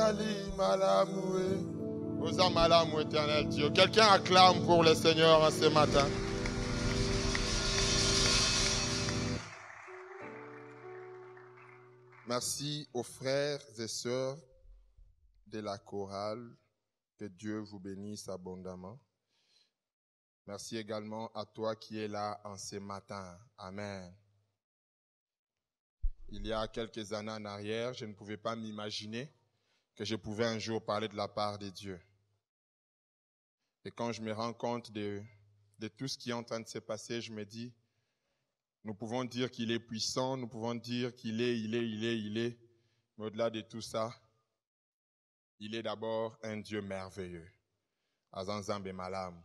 Ali Malamoué. Osa Malamou, éternel Dieu. Quelqu'un acclame pour le Seigneur en ce matin. Merci aux frères et sœurs de la chorale. Que Dieu vous bénisse abondamment. Merci également à toi qui es là en ce matin. Amen. Il y a quelques années en arrière, je ne pouvais pas m'imaginer que je pouvais un jour parler de la part de Dieu. Et quand je me rends compte de tout ce qui est en train de se passer, je me dis, nous pouvons dire qu'il est puissant, nous pouvons dire qu'il est, mais au-delà de tout ça, il est d'abord un Dieu merveilleux. Azanzambe Malam.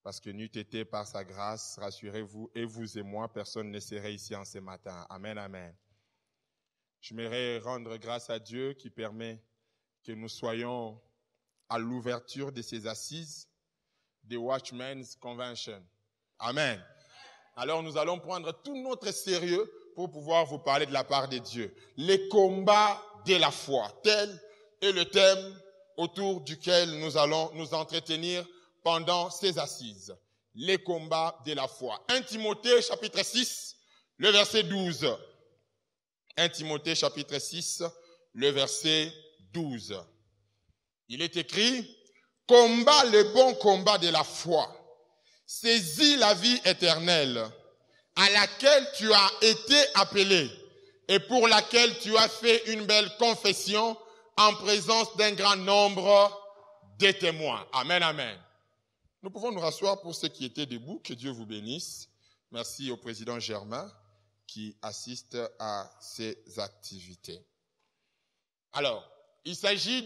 Parce que n'eût été par sa grâce, rassurez-vous, et vous et moi, personne ne serait ici en ce matin. Amen, amen. J'aimerais rendre grâce à Dieu qui permet que nous soyons à l'ouverture de ces assises des Watchmen's Convention. Amen. Alors nous allons prendre tout notre sérieux pour pouvoir vous parler de la part de Dieu. Les combats de la foi, tel est le thème autour duquel nous allons nous entretenir pendant ces assises. Les combats de la foi. 1 Timothée chapitre 6, le verset 12. 1 Timothée chapitre 6, le verset 12. Il est écrit, « Combat le bon combat de la foi, saisis la vie éternelle, à laquelle tu as été appelé et pour laquelle tu as fait une belle confession en présence d'un grand nombre de témoins. » Amen, amen. Nous pouvons nous rasseoir pour ceux qui étaient debout. Que Dieu vous bénisse. Merci au président Germain qui assiste à ces activités. Alors, il s'agit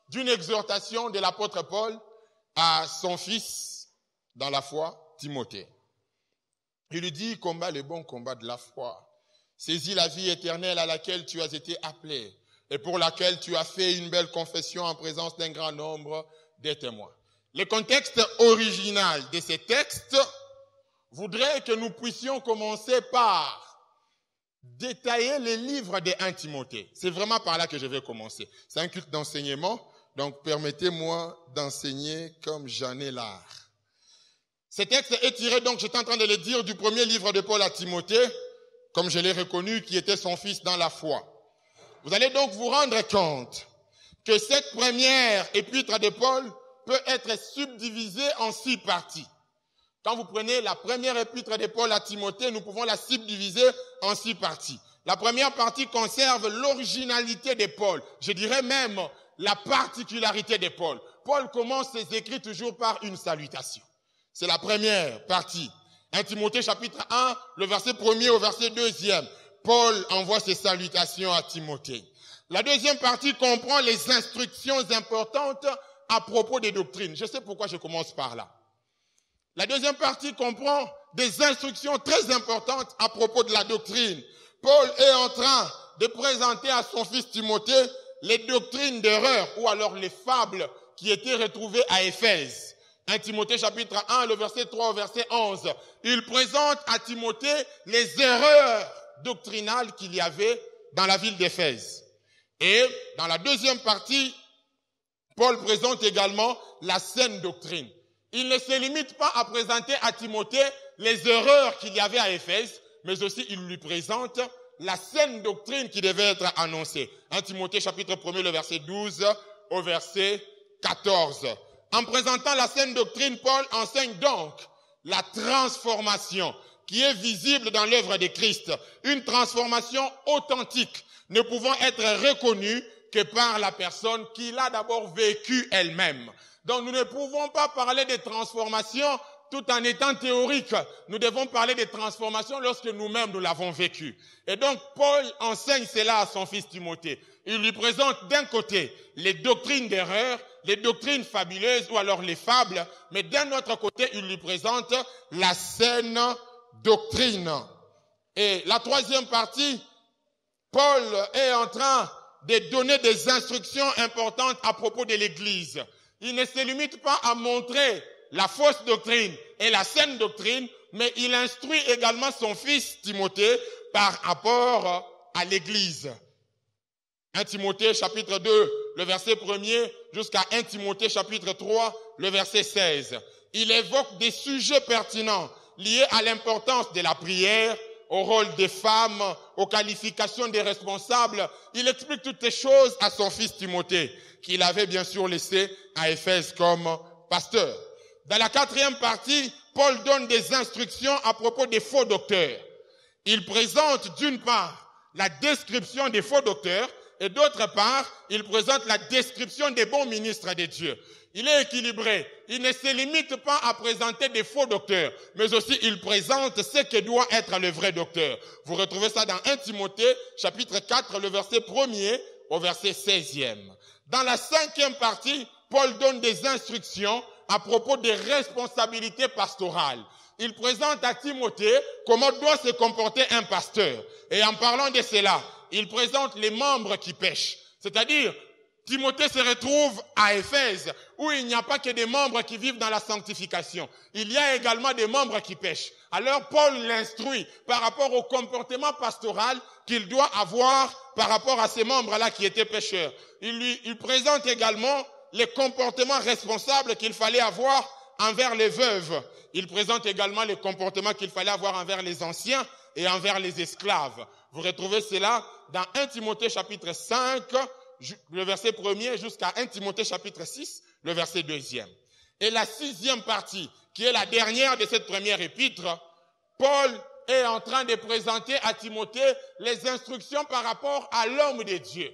d'une exhortation de l'apôtre Paul à son fils dans la foi, Timothée. Il lui dit, combat le bon combat de la foi. Saisis la vie éternelle à laquelle tu as été appelé et pour laquelle tu as fait une belle confession en présence d'un grand nombre de témoins. Le contexte original de ces textes voudrait que nous puissions commencer par détailler les livres de 1 Timothée. C'est vraiment par là que je vais commencer. C'est un culte d'enseignement, donc permettez-moi d'enseigner comme j'en ai l'art. Ce texte est tiré, donc j'étais en train de le dire, du premier livre de Paul à Timothée, comme je l'ai reconnu, qui était son fils dans la foi. Vous allez donc vous rendre compte que cette première épître de Paul peut être subdivisée en 6 parties. Quand vous prenez la première épître de Paul à Timothée, nous pouvons la subdiviser en 6 parties. La première partie conserve l'originalité de Paul. Je dirais même la particularité de Paul. Paul commence ses écrits toujours par une salutation. C'est la première partie. 1 Timothée chapitre 1, le verset 1er au verset 2e. Paul envoie ses salutations à Timothée. La deuxième partie comprend les instructions importantes à propos des doctrines. Je sais pourquoi je commence par là. La deuxième partie comprend des instructions très importantes à propos de la doctrine. Paul est en train de présenter à son fils Timothée les doctrines d'erreur ou alors les fables qui étaient retrouvées à Éphèse. 1 Timothée chapitre 1, le verset 3 au verset 11. Il présente à Timothée les erreurs doctrinales qu'il y avait dans la ville d'Éphèse. Et dans la deuxième partie, Paul présente également la saine doctrine. Il ne se limite pas à présenter à Timothée les erreurs qu'il y avait à Éphèse, mais aussi il lui présente la saine doctrine qui devait être annoncée. 1 Timothée chapitre 1, le verset 12 au verset 14. En présentant la saine doctrine, Paul enseigne donc la transformation qui est visible dans l'œuvre de Christ. Une transformation authentique, ne pouvant être reconnue que par la personne qui l'a d'abord vécue elle-même. Donc nous ne pouvons pas parler de transformation tout en étant théorique. Nous devons parler de transformation lorsque nous-mêmes nous l'avons vécu. Et donc Paul enseigne cela à son fils Timothée. Il lui présente d'un côté les doctrines d'erreur, les doctrines fabuleuses ou alors les fables, mais d'un autre côté il lui présente la saine doctrine. Et la troisième partie, Paul est en train de donner des instructions importantes à propos de l'Église. Il ne se limite pas à montrer la fausse doctrine et la saine doctrine, mais il instruit également son fils Timothée par rapport à l'Église. 1 Timothée chapitre 2, le verset 1er, jusqu'à 1 Timothée chapitre 3, le verset 16. Il évoque des sujets pertinents liés à l'importance de la prière, au rôle des femmes, aux qualifications des responsables. Il explique toutes ces choses à son fils Timothée, qu'il avait bien sûr laissé à Éphèse comme pasteur. Dans la 4e partie, Paul donne des instructions à propos des faux docteurs. Il présente d'une part la description des faux docteurs et d'autre part, il présente la description des bons ministres de Dieu. Il est équilibré. Il ne se limite pas à présenter des faux docteurs, mais aussi il présente ce que doit être le vrai docteur. Vous retrouvez ça dans 1 Timothée, chapitre 4, le verset 1er au verset 16e. Dans la 5e partie, Paul donne des instructions à propos des responsabilités pastorales. Il présente à Timothée comment doit se comporter un pasteur. Et en parlant de cela, il présente les membres qui pêchent. C'est-à-dire, Timothée se retrouve à Éphèse, où il n'y a pas que des membres qui vivent dans la sanctification. Il y a également des membres qui pêchent. Alors, Paul l'instruit par rapport au comportement pastoral qu'il doit avoir par rapport à ces membres-là qui étaient pécheurs. Il présente également les comportements responsables qu'il fallait avoir envers les veuves. Il présente également les comportements qu'il fallait avoir envers les anciens et envers les esclaves. Vous retrouvez cela dans 1 Timothée chapitre 5, le verset 1er, jusqu'à 1 Timothée chapitre 6, le verset 2e. Et la 6e partie, qui est la dernière de cette première épître, Paul est en train de présenter à Timothée les instructions par rapport à l'homme de Dieu.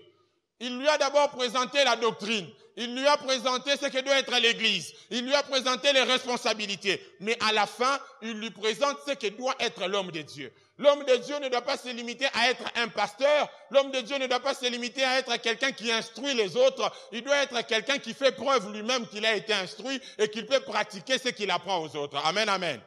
Il lui a d'abord présenté la doctrine. Il lui a présenté ce que doit être l'Église. Il lui a présenté les responsabilités. Mais à la fin, il lui présente ce que doit être l'homme de Dieu. L'homme de Dieu ne doit pas se limiter à être un pasteur. L'homme de Dieu ne doit pas se limiter à être quelqu'un qui instruit les autres. Il doit être quelqu'un qui fait preuve lui-même qu'il a été instruit et qu'il peut pratiquer ce qu'il apprend aux autres. Amen, amen.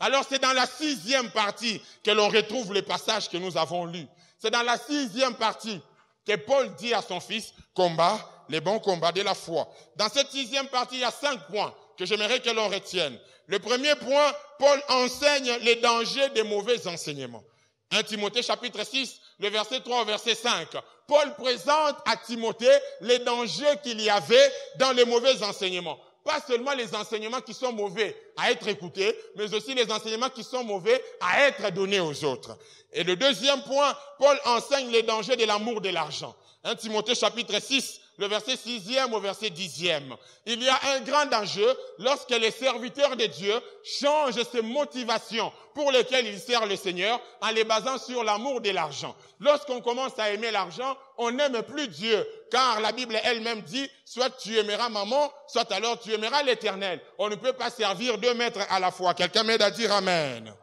Alors c'est dans la 6e partie que l'on retrouve les passages que nous avons lus. C'est dans la 6e partie que Paul dit à son fils, combat les bons combats de la foi. Dans cette 6e partie, il y a 5 points que j'aimerais que l'on retienne. Le premier point, Paul enseigne les dangers des mauvais enseignements. 1 Timothée chapitre 6, le verset 3 au verset 5. Paul présente à Timothée les dangers qu'il y avait dans les mauvais enseignements. Pas seulement les enseignements qui sont mauvais à être écoutés, mais aussi les enseignements qui sont mauvais à être donnés aux autres. Et le deuxième point, Paul enseigne les dangers de l'amour de l'argent. 1 Timothée chapitre 6, le verset 6e au verset 10e. Il y a un grand danger lorsque les serviteurs de Dieu changent ses motivations pour lesquelles ils servent le Seigneur en les basant sur l'amour de l'argent. Lorsqu'on commence à aimer l'argent, on n'aime plus Dieu, car la Bible elle-même dit, soit tu aimeras maman, soit alors tu aimeras l'Éternel. On ne peut pas servir 2 maîtres à la fois. Quelqu'un m'aide à dire Amen.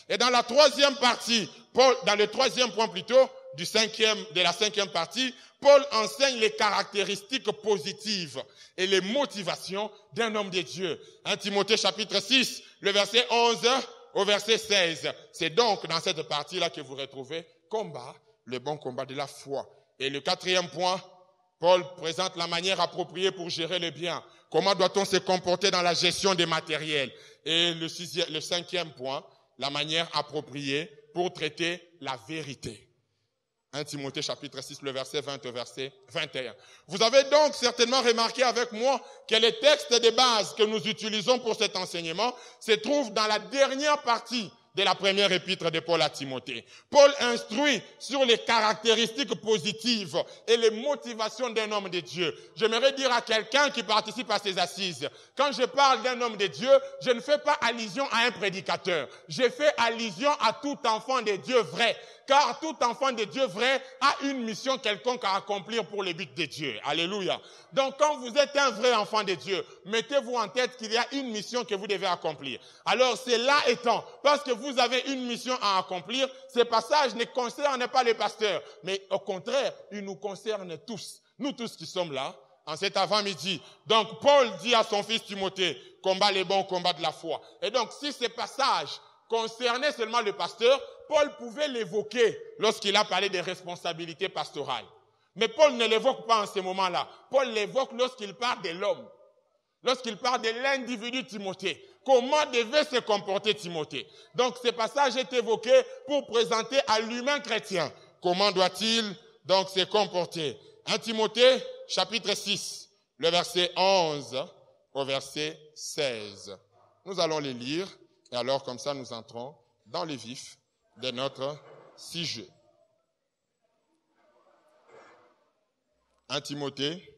Et dans la 3e partie, Paul, dans le 3e point plutôt, de la 5e partie, Paul enseigne les caractéristiques positives et les motivations d'un homme de Dieu. 1 Timothée chapitre 6, le verset 11 au verset 16. C'est donc dans cette partie-là que vous retrouvez combat, le bon combat de la foi. Et le 4e point, Paul présente la manière appropriée pour gérer les biens. Comment doit-on se comporter dans la gestion des matériels? Et le 5e point, la manière appropriée pour traiter la vérité. 1 Timothée chapitre 6, le verset 20 au verset 21. Vous avez donc certainement remarqué avec moi que les textes de base que nous utilisons pour cet enseignement se trouvent dans la dernière partie de la première épître de Paul à Timothée. Paul instruit sur les caractéristiques positives et les motivations d'un homme de Dieu. J'aimerais dire à quelqu'un qui participe à ces assises, quand je parle d'un homme de Dieu, je ne fais pas allusion à un prédicateur. Je fais allusion à tout enfant de Dieu vrai. Car tout enfant de Dieu vrai a une mission quelconque à accomplir pour les buts de Dieu. Alléluia. Donc quand vous êtes un vrai enfant de Dieu, mettez-vous en tête qu'il y a une mission que vous devez accomplir. Alors cela étant, parce que vous avez une mission à accomplir, ces passages ne concernent pas les pasteurs, mais au contraire, ils nous concernent tous. Nous tous qui sommes là, en cet avant-midi. Donc Paul dit à son fils Timothée, combat les bons combats de la foi. Et donc si ces passages concernaient seulement le pasteur, Paul pouvait l'évoquer lorsqu'il a parlé des responsabilités pastorales. Mais Paul ne l'évoque pas en ce moment-là. Paul l'évoque lorsqu'il parle de l'homme. Lorsqu'il parle de l'individu Timothée. Comment devait se comporter Timothée? Donc ce passage est évoqué pour présenter à l'humain chrétien comment doit-il donc s'est comporté. 1 Timothée, chapitre 6, le verset 11 au verset 16. Nous allons les lire, et alors comme ça nous entrons dans le vif de notre sujet. 1 Timothée,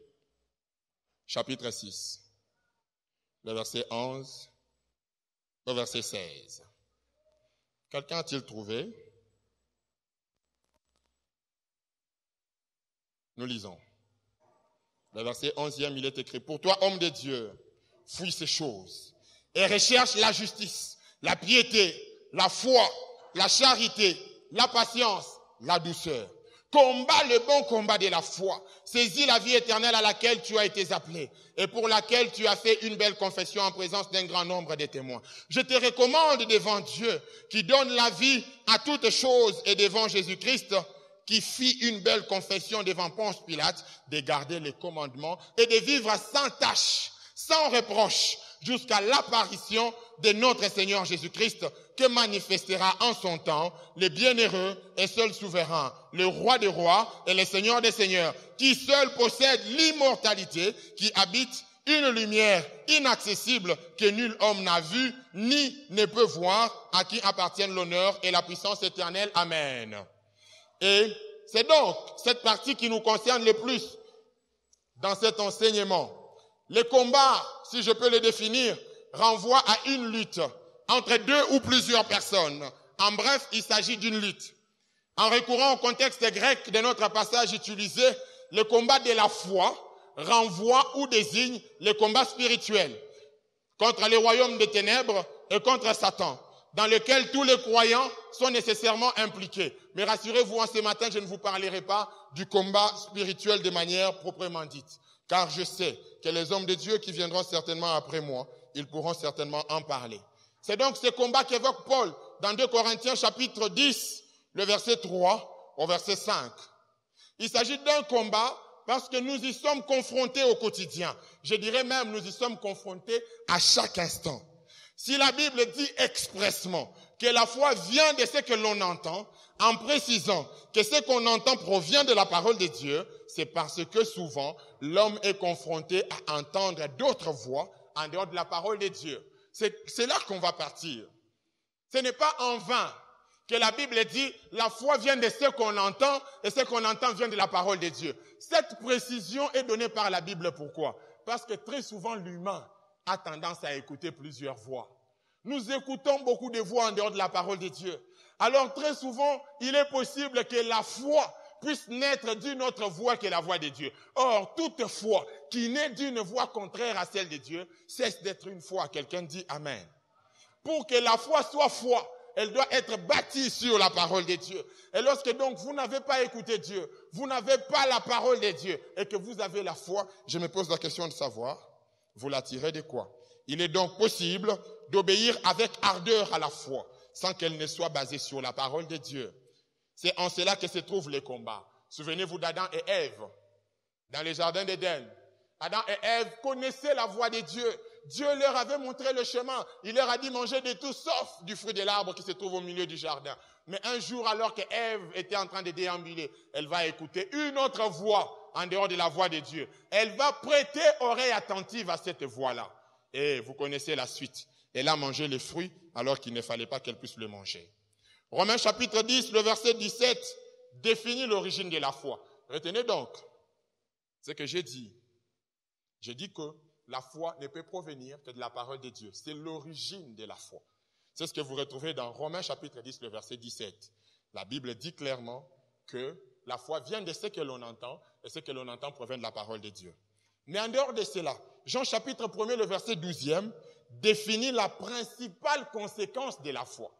chapitre 6, le verset 11 au verset 16. Quelqu'un a-t-il trouvé? Nous lisons. Le verset 11e, il est écrit: Pour toi, homme de Dieu, fuis ces choses et recherche la justice, la piété, la foi, la charité, la patience, la douceur. Combat le bon combat de la foi. Saisis la vie éternelle à laquelle tu as été appelé et pour laquelle tu as fait une belle confession en présence d'un grand nombre de témoins. Je te recommande devant Dieu qui donne la vie à toutes choses et devant Jésus-Christ qui fit une belle confession devant Ponce Pilate de garder les commandements et de vivre sans tache, sans reproche jusqu'à l'apparition de notre Seigneur Jésus-Christ que manifestera en son temps le bienheureux et seul souverain, le roi des rois et le Seigneur des seigneurs, qui seul possède l'immortalité, qui habite une lumière inaccessible que nul homme n'a vue ni ne peut voir, à qui appartiennent l'honneur et la puissance éternelle. Amen. Et c'est donc cette partie qui nous concerne le plus dans cet enseignement. Le combat, si je peux le définir, renvoie à une lutte entre deux ou plusieurs personnes. En bref, il s'agit d'une lutte. En recourant au contexte grec de notre passage utilisé, le combat de la foi renvoie ou désigne le combat spirituel contre les royaumes des ténèbres et contre Satan, dans lequel tous les croyants sont nécessairement impliqués. Mais rassurez-vous, en ce matin, je ne vous parlerai pas du combat spirituel de manière proprement dite, car je sais que les hommes de Dieu qui viendront certainement après moi, ils pourront certainement en parler. C'est donc ce combat qu'évoque Paul dans 2 Corinthiens chapitre 10, le verset 3 au verset 5. Il s'agit d'un combat parce que nous y sommes confrontés au quotidien. Je dirais même, nous y sommes confrontés à chaque instant. Si la Bible dit expressement que la foi vient de ce que l'on entend, en précisant que ce qu'on entend provient de la parole de Dieu, c'est parce que souvent, l'homme est confronté à entendre d'autres voix en dehors de la parole de Dieu. C'est là qu'on va partir. Ce n'est pas en vain que la Bible dit la foi vient de ce qu'on entend et ce qu'on entend vient de la parole de Dieu. Cette précision est donnée par la Bible. Pourquoi? Parce que très souvent, l'humain a tendance à écouter plusieurs voix. Nous écoutons beaucoup de voix en dehors de la parole de Dieu. Alors très souvent, il est possible que la foi puisse naître d'une autre voix que la voix de Dieu. Or, toute foi qui naît d'une voix contraire à celle de Dieu cesse d'être une foi. Quelqu'un dit Amen. Pour que la foi soit foi, elle doit être bâtie sur la parole de Dieu. Et lorsque donc vous n'avez pas écouté Dieu, vous n'avez pas la parole de Dieu et que vous avez la foi, je me pose la question de savoir, vous la tirez de quoi? Il est donc possible d'obéir avec ardeur à la foi, sans qu'elle ne soit basée sur la parole de Dieu. C'est en cela que se trouve le combat. Souvenez-vous d'Adam et Ève, dans le jardin d'Éden. Adam et Ève connaissaient la voix de Dieu. Dieu leur avait montré le chemin. Il leur a dit manger de tout sauf du fruit de l'arbre qui se trouve au milieu du jardin. Mais un jour, alors que Ève était en train de déambuler, elle va écouter une autre voix en dehors de la voix de Dieu. Elle va prêter oreille attentive à cette voix-là. Et vous connaissez la suite. Elle a mangé le fruit alors qu'il ne fallait pas qu'elle puisse le manger. Romains chapitre 10, le verset 17, définit l'origine de la foi. Retenez donc ce que j'ai dit. J'ai dit que la foi ne peut provenir que de la parole de Dieu. C'est l'origine de la foi. C'est ce que vous retrouvez dans Romains chapitre 10, le verset 17. La Bible dit clairement que la foi vient de ce que l'on entend, et ce que l'on entend provient de la parole de Dieu. Mais en dehors de cela, Jean chapitre 1, le verset 12e, définit la principale conséquence de la foi.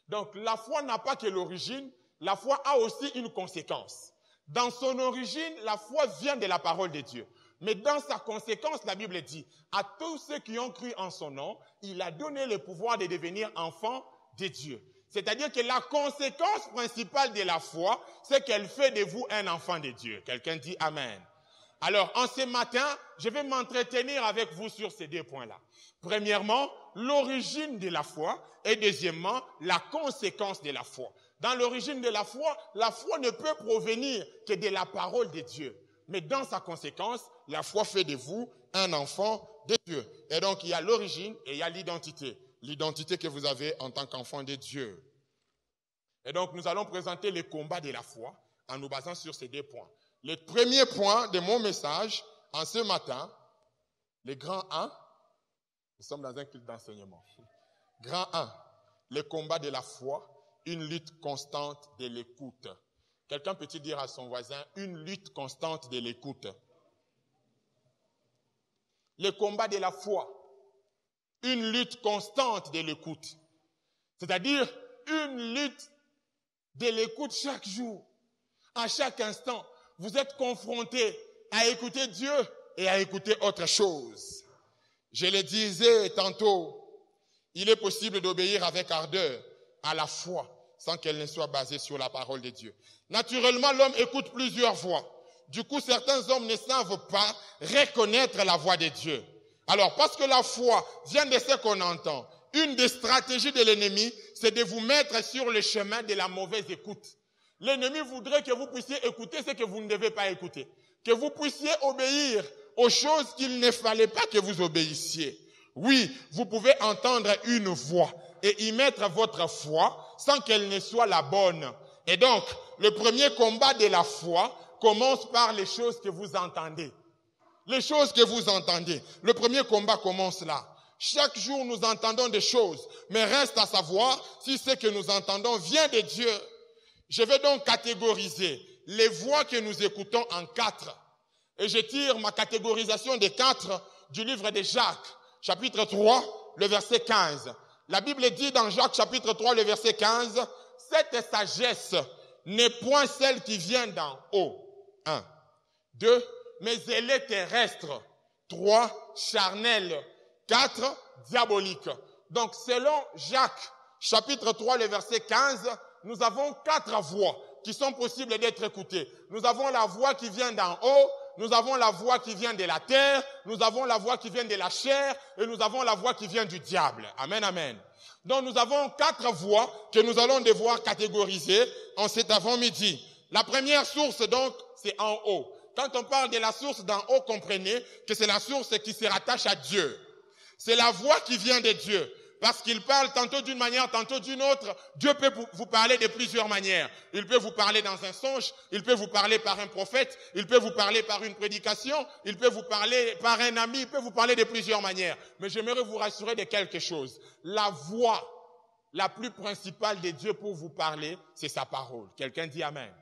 Donc la foi n'a pas que l'origine, la foi a aussi une conséquence. Dans son origine, la foi vient de la parole de Dieu. Mais dans sa conséquence, la Bible dit, à tous ceux qui ont cru en son nom, il a donné le pouvoir de devenir enfants de Dieu. C'est-à-dire que la conséquence principale de la foi, c'est qu'elle fait de vous un enfant de Dieu. Quelqu'un dit Amen. Alors, en ce matin, je vais m'entretenir avec vous sur ces deux points-là. Premièrement, l'origine de la foi et deuxièmement, la conséquence de la foi. Dans l'origine de la foi ne peut provenir que de la parole de Dieu. Mais dans sa conséquence, la foi fait de vous un enfant de Dieu. Et donc, il y a l'origine et il y a l'identité. L'identité que vous avez en tant qu'enfant de Dieu. Et donc, nous allons présenter les combats de la foi en nous basant sur ces deux points. Le premier point de mon message en ce matin, le grand 1, nous sommes dans un culte d'enseignement. Grand 1, le combat de la foi, une lutte constante de l'écoute. Quelqu'un peut-il dire à son voisin, une lutte constante de l'écoute? Le combat de la foi, une lutte constante de l'écoute. C'est-à-dire une lutte de l'écoute chaque jour. À chaque instant, vous êtes confrontés à écouter Dieu et à écouter autre chose. Je le disais tantôt, il est possible d'obéir avec ardeur à la foi sans qu'elle ne soit basée sur la parole de Dieu. Naturellement, l'homme écoute plusieurs voix. Du coup, certains hommes ne savent pas reconnaître la voix de Dieu. Alors, parce que la foi vient de ce qu'on entend, une des stratégies de l'ennemi, c'est de vous mettre sur le chemin de la mauvaise écoute. L'ennemi voudrait que vous puissiez écouter ce que vous ne devez pas écouter. Que vous puissiez obéir aux choses qu'il ne fallait pas que vous obéissiez. Oui, vous pouvez entendre une voix et y mettre votre foi sans qu'elle ne soit la bonne. Et donc, le premier combat de la foi commence par les choses que vous entendez. Les choses que vous entendez. Le premier combat commence là. Chaque jour, nous entendons des choses, mais reste à savoir si ce que nous entendons vient de Dieu. Je vais donc catégoriser les voix que nous écoutons en 4. Et je tire ma catégorisation des 4 du livre de Jacques, chapitre 3, le verset 15. La Bible dit dans Jacques, chapitre 3, le verset 15, « Cette sagesse n'est point celle qui vient d'en haut. » 1. 2. Mais elle est terrestre. 3. Charnelle. 4. Diabolique. Donc, selon Jacques, chapitre 3, le verset 15, nous avons 4 voix qui sont possibles d'être écoutées. Nous avons la voix qui vient d'en haut, nous avons la voix qui vient de la terre, nous avons la voix qui vient de la chair et nous avons la voix qui vient du diable. Amen, amen. Donc, nous avons 4 voix que nous allons devoir catégoriser en cet avant-midi. La première source, donc, c'est en haut. Quand on parle de la source d'en haut, comprenez que c'est la source qui se rattache à Dieu. C'est la voix qui vient de Dieu. Parce qu'il parle tantôt d'une manière, tantôt d'une autre. Dieu peut vous parler de plusieurs manières. Il peut vous parler dans un songe, il peut vous parler par un prophète, il peut vous parler par une prédication, il peut vous parler par un ami, il peut vous parler de plusieurs manières. Mais j'aimerais vous rassurer de quelque chose. La voix la plus principale de Dieu pour vous parler, c'est sa parole. Quelqu'un dit Amen.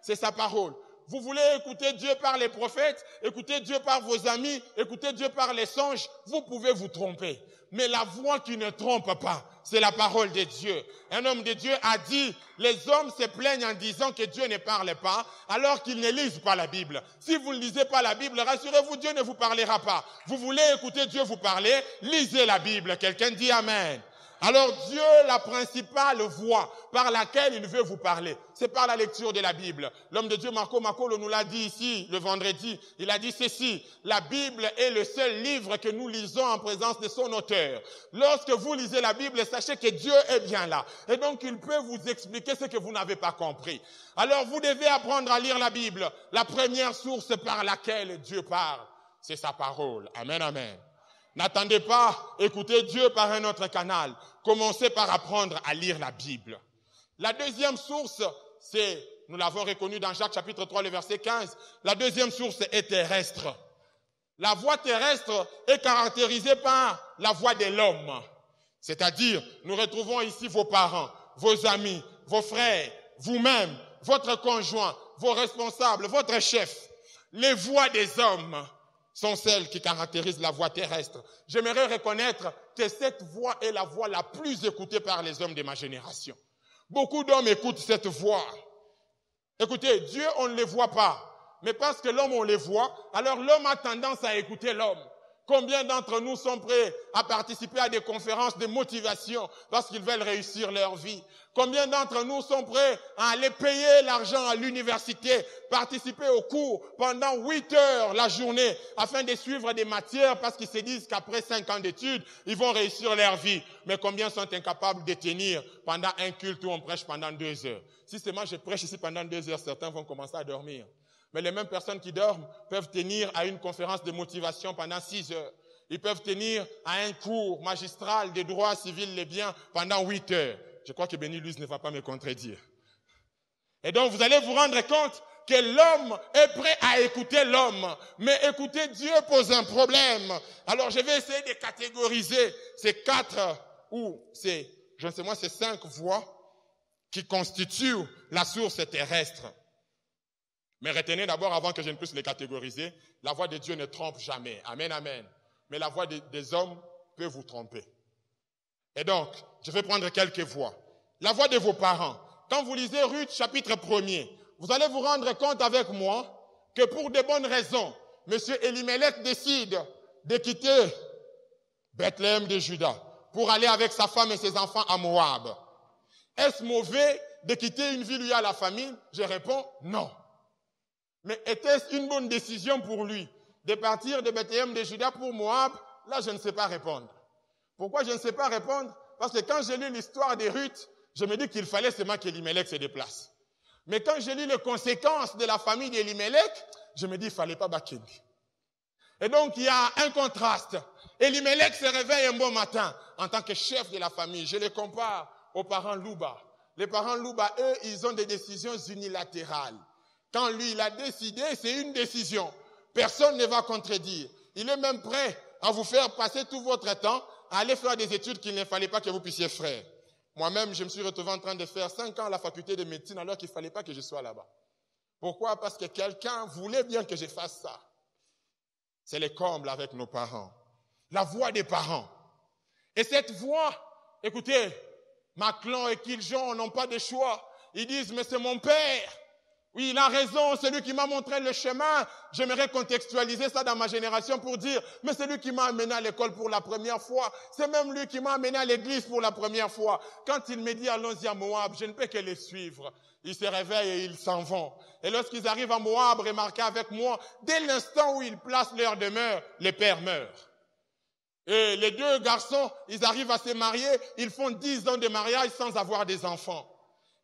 C'est sa parole. Vous voulez écouter Dieu par les prophètes, écouter Dieu par vos amis, écouter Dieu par les songes, vous pouvez vous tromper. Mais la voix qui ne trompe pas, c'est la parole de Dieu. Un homme de Dieu a dit, les hommes se plaignent en disant que Dieu ne parle pas, alors qu'ils ne lisent pas la Bible. Si vous ne lisez pas la Bible, rassurez-vous, Dieu ne vous parlera pas. Vous voulez écouter Dieu vous parler, lisez la Bible. Quelqu'un dit Amen. Alors Dieu, la principale voie par laquelle il veut vous parler, c'est par la lecture de la Bible. L'homme de Dieu Marco Makolo nous l'a dit ici le vendredi. Il a dit ceci, la Bible est le seul livre que nous lisons en présence de son auteur. Lorsque vous lisez la Bible, sachez que Dieu est bien là. Et donc il peut vous expliquer ce que vous n'avez pas compris. Alors vous devez apprendre à lire la Bible. La première source par laquelle Dieu parle, c'est sa parole. Amen, amen. N'attendez pas écouter Dieu par un autre canal. Commencez par apprendre à lire la Bible. La deuxième source, c'est, nous l'avons reconnu dans Jacques chapitre 3, le verset 15, la deuxième source est terrestre. La voie terrestre est caractérisée par la voie de l'homme. C'est-à-dire, nous retrouvons ici vos parents, vos amis, vos frères, vous-même, votre conjoint, vos responsables, votre chef. Les voies des hommes sont celles qui caractérisent la voie terrestre. J'aimerais reconnaître que cette voie est la voie la plus écoutée par les hommes de ma génération. Beaucoup d'hommes écoutent cette voie. Écoutez, Dieu, on ne les voit pas. Mais parce que l'homme, on les voit, alors l'homme a tendance à écouter l'homme. Combien d'entre nous sont prêts à participer à des conférences de motivation parce qu'ils veulent réussir leur vie? Combien d'entre nous sont prêts à aller payer l'argent à l'université, participer aux cours pendant 8 heures la journée afin de suivre des matières parce qu'ils se disent qu'après 5 ans d'études, ils vont réussir leur vie? Mais combien sont incapables de tenir pendant un culte où on prêche pendant 2 heures? Si seulement je prêche ici pendant 2 heures, certains vont commencer à dormir. Mais les mêmes personnes qui dorment peuvent tenir à une conférence de motivation pendant 6 heures. Ils peuvent tenir à un cours magistral des droits civils les biens pendant 8 heures. Je crois que Benny Louise ne va pas me contredire. Et donc vous allez vous rendre compte que l'homme est prêt à écouter l'homme. Mais écouter Dieu pose un problème. Alors je vais essayer de catégoriser ces 4 ou ces, je ne sais moi, ces 5 voies qui constituent la source terrestre. Mais retenez d'abord, avant que je ne puisse les catégoriser, la voix de Dieu ne trompe jamais. Amen, amen. Mais la voix des hommes peut vous tromper. Et donc, je vais prendre quelques voix. La voix de vos parents. Quand vous lisez Ruth, chapitre 1er, vous allez vous rendre compte avec moi que pour de bonnes raisons, M. Elimelech décide de quitter Bethléem de Juda pour aller avec sa femme et ses enfants à Moab. Est-ce mauvais de quitter une ville où il y a la famine? Je réponds non. Mais était-ce une bonne décision pour lui de partir de Bethléem de Juda pour Moab? Là, je ne sais pas répondre. Pourquoi je ne sais pas répondre? Parce que quand j'ai lu l'histoire de Ruth, je me dis qu'il fallait seulement qu'Elimelech se déplace. Mais quand j'ai lu les conséquences de la famille d'Elimelech, je me dis qu'il ne fallait pas Bakendi. Et donc, il y a un contraste. Elimelech se réveille un bon matin en tant que chef de la famille. Je les compare aux parents Louba. Les parents Louba, eux, ils ont des décisions unilatérales. Quand lui, il a décidé, c'est une décision. Personne ne va contredire. Il est même prêt à vous faire passer tout votre temps à aller faire des études qu'il ne fallait pas que vous puissiez faire. Moi-même, je me suis retrouvé en train de faire 5 ans à la faculté de médecine alors qu'il ne fallait pas que je sois là-bas. Pourquoi? Parce que quelqu'un voulait bien que je fasse ça. C'est le comble avec nos parents. La voix des parents. Et cette voix, écoutez, Maclon et Kiljon n'ont pas de choix. Ils disent, mais c'est mon père. Oui, il a raison, c'est lui qui m'a montré le chemin. J'aimerais contextualiser ça dans ma génération pour dire, mais c'est lui qui m'a amené à l'école pour la première fois. C'est même lui qui m'a amené à l'église pour la première fois. Quand il me dit, allons-y à Moab, je ne peux que les suivre. Ils se réveillent et ils s'en vont. Et lorsqu'ils arrivent à Moab, remarquez avec moi, dès l'instant où ils placent leur demeure, le père meurt. Et les 2 garçons, ils arrivent à se marier, ils font 10 ans de mariage sans avoir des enfants.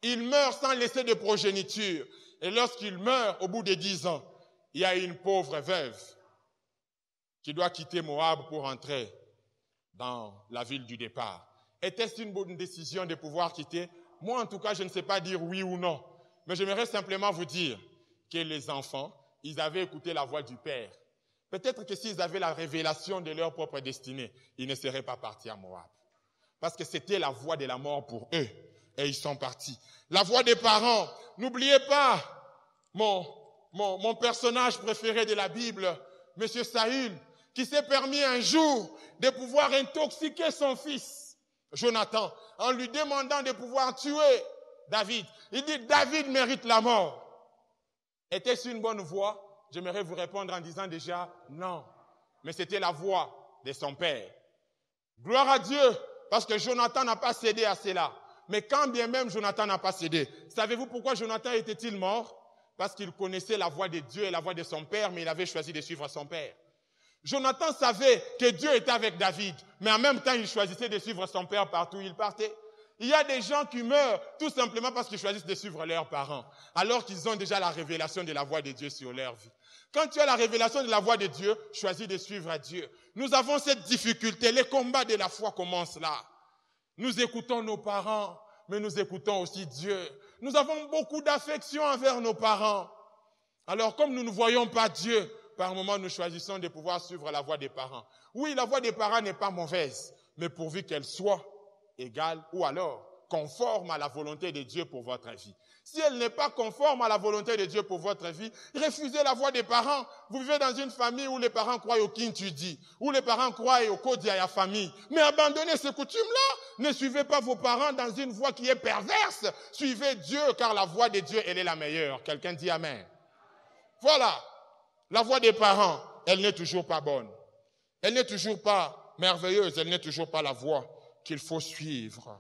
Ils meurent sans laisser de progéniture. Et lorsqu'il meurt, au bout de 10 ans, il y a une pauvre veuve qui doit quitter Moab pour entrer dans la ville du départ. Était-ce une bonne décision de pouvoir quitter? Moi, en tout cas, je ne sais pas dire oui ou non. Mais j'aimerais simplement vous dire que les enfants, ils avaient écouté la voix du Père. Peut-être que s'ils avaient la révélation de leur propre destinée, ils ne seraient pas partis à Moab. Parce que c'était la voie de la mort pour eux. Et ils sont partis. La voix des parents. N'oubliez pas mon personnage préféré de la Bible, M. Saül, qui s'est permis un jour de pouvoir intoxiquer son fils, Jonathan, en lui demandant de pouvoir tuer David. Il dit, David mérite la mort. Était-ce une bonne voix? J'aimerais vous répondre en disant déjà non. Mais c'était la voix de son père. Gloire à Dieu, parce que Jonathan n'a pas cédé à cela. Mais quand bien même Jonathan n'a pas cédé, savez-vous pourquoi Jonathan était-il mort? Parce qu'il connaissait la voix de Dieu et la voix de son père, mais il avait choisi de suivre son père. Jonathan savait que Dieu était avec David, mais en même temps, il choisissait de suivre son père partout où il partait. Il y a des gens qui meurent tout simplement parce qu'ils choisissent de suivre leurs parents, alors qu'ils ont déjà la révélation de la voix de Dieu sur leur vie. Quand tu as la révélation de la voix de Dieu, choisis de suivre Dieu. Nous avons cette difficulté, les combats de la foi commencent là. Nous écoutons nos parents, mais nous écoutons aussi Dieu. Nous avons beaucoup d'affection envers nos parents. Alors, comme nous ne voyons pas Dieu, par moments, nous choisissons de pouvoir suivre la voix des parents. Oui, la voix des parents n'est pas mauvaise, mais pourvu qu'elle soit égale ou alors conforme à la volonté de Dieu pour votre vie. Si elle n'est pas conforme à la volonté de Dieu pour votre vie, refusez la voix des parents. Vous vivez dans une famille où les parents croient au Kintudi, où les parents croient au Kodiaya famille. Mais abandonnez ces coutumes-là. Ne suivez pas vos parents dans une voie qui est perverse. Suivez Dieu, car la voix de Dieu, elle est la meilleure. Quelqu'un dit Amen. Voilà. La voix des parents, elle n'est toujours pas bonne. Elle n'est toujours pas merveilleuse, elle n'est toujours pas la voie qu'il faut suivre.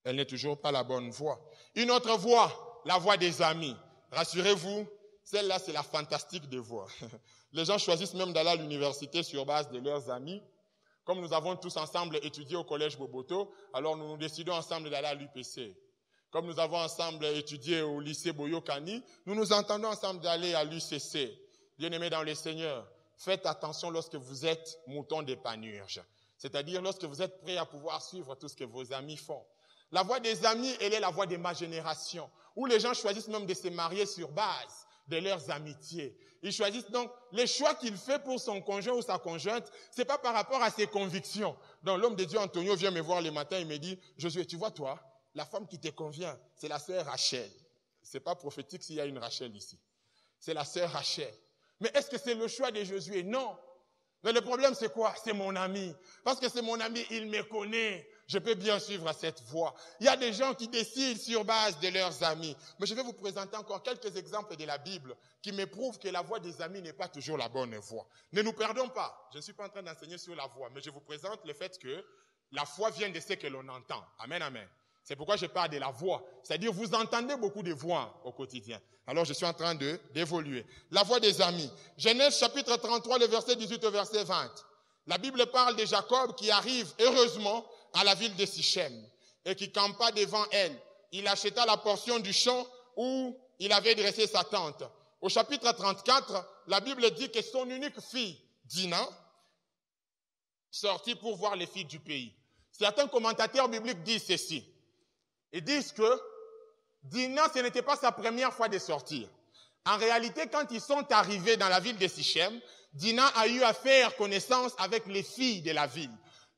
Elle n'est toujours pas la bonne voie. Une autre voie, la voie des amis. Rassurez-vous, celle-là, c'est la fantastique des voies. Les gens choisissent même d'aller à l'université sur base de leurs amis. Comme nous avons tous ensemble étudié au collège Boboto, alors nous décidons ensemble d'aller à l'UPC. Comme nous avons ensemble étudié au lycée Boyokani, nous nous entendons ensemble d'aller à l'UCC. Bien-aimés dans le Seigneur, faites attention lorsque vous êtes mouton des panurges. C'est-à-dire lorsque vous êtes prêts à pouvoir suivre tout ce que vos amis font. La voie des amis, elle est la voie de ma génération, où les gens choisissent même de se marier sur base de leurs amitiés. Ils choisissent donc les choix qu'il fait pour son conjoint ou sa conjointe, c'est pas par rapport à ses convictions. Donc l'homme de Dieu Antonio vient me voir le matin, il me dit, Josué, tu vois toi, la femme qui te convient, c'est la sœur Rachel. C'est pas prophétique s'il y a une Rachel ici. C'est la sœur Rachel. Mais est-ce que c'est le choix de Josué? Non. Mais le problème c'est quoi? C'est mon ami. Parce que c'est mon ami, il me connaît. Je peux bien suivre cette voie. Il y a des gens qui décident sur base de leurs amis. Mais je vais vous présenter encore quelques exemples de la Bible qui me prouvent que la voie des amis n'est pas toujours la bonne voie. Ne nous perdons pas. Je ne suis pas en train d'enseigner sur la voie, mais je vous présente le fait que la foi vient de ce que l'on entend. Amen, amen. C'est pourquoi je parle de la voix. C'est-à-dire, vous entendez beaucoup de voix au quotidien. Alors, je suis en train d'évoluer. La voix des amis. Genèse chapitre 33, le verset 18 au verset 20. La Bible parle de Jacob qui arrive heureusement à la ville de Sichem et qui campa devant elle. Il acheta la portion du champ où il avait dressé sa tente. Au chapitre 34, la Bible dit que son unique fille, Dina, sortit pour voir les filles du pays. Certains commentateurs bibliques disent ceci. Ils disent que Dina, ce n'était pas sa première fois de sortir. En réalité, quand ils sont arrivés dans la ville de Sichem, Dina a eu à faire connaissance avec les filles de la ville.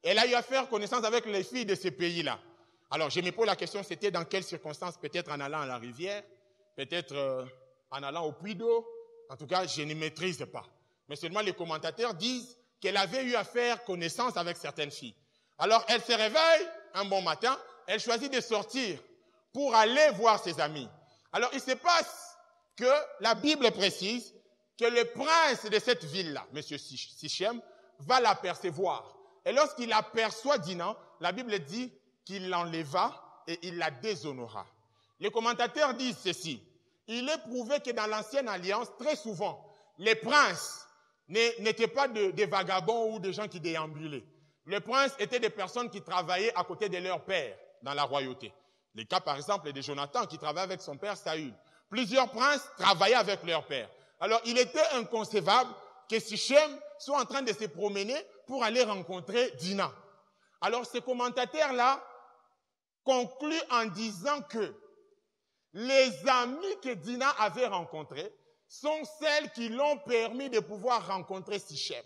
Elle a eu à faire connaissance avec les filles de ce pays-là. Alors, je me pose la question, c'était dans quelles circonstances? Peut-être en allant à la rivière, peut-être en allant au puits d'eau. En tout cas, je ne maîtrise pas. Mais seulement les commentateurs disent qu'elle avait eu à faire connaissance avec certaines filles. Alors, elle se réveille un bon matin, elle choisit de sortir pour aller voir ses amis. Alors, il se passe que la Bible précise que le prince de cette ville-là, M. Sichem, va l'apercevoir. Et lorsqu'il aperçoit Dina, la Bible dit qu'il l'enleva et il la déshonora. Les commentateurs disent ceci. Il est prouvé que dans l'ancienne alliance, très souvent, les princes n'étaient pas des vagabonds ou des gens qui déambulaient. Les princes étaient des personnes qui travaillaient à côté de leur père dans la royauté. Le cas, par exemple, de Jonathan qui travaillait avec son père Saül. Plusieurs princes travaillaient avec leur père. Alors, il était inconcevable que Sichem soit en train de se promener pour aller rencontrer Dina. Alors, ces commentateurs-là concluent en disant que les amis que Dina avait rencontrés sont celles qui l'ont permis de pouvoir rencontrer Sichem.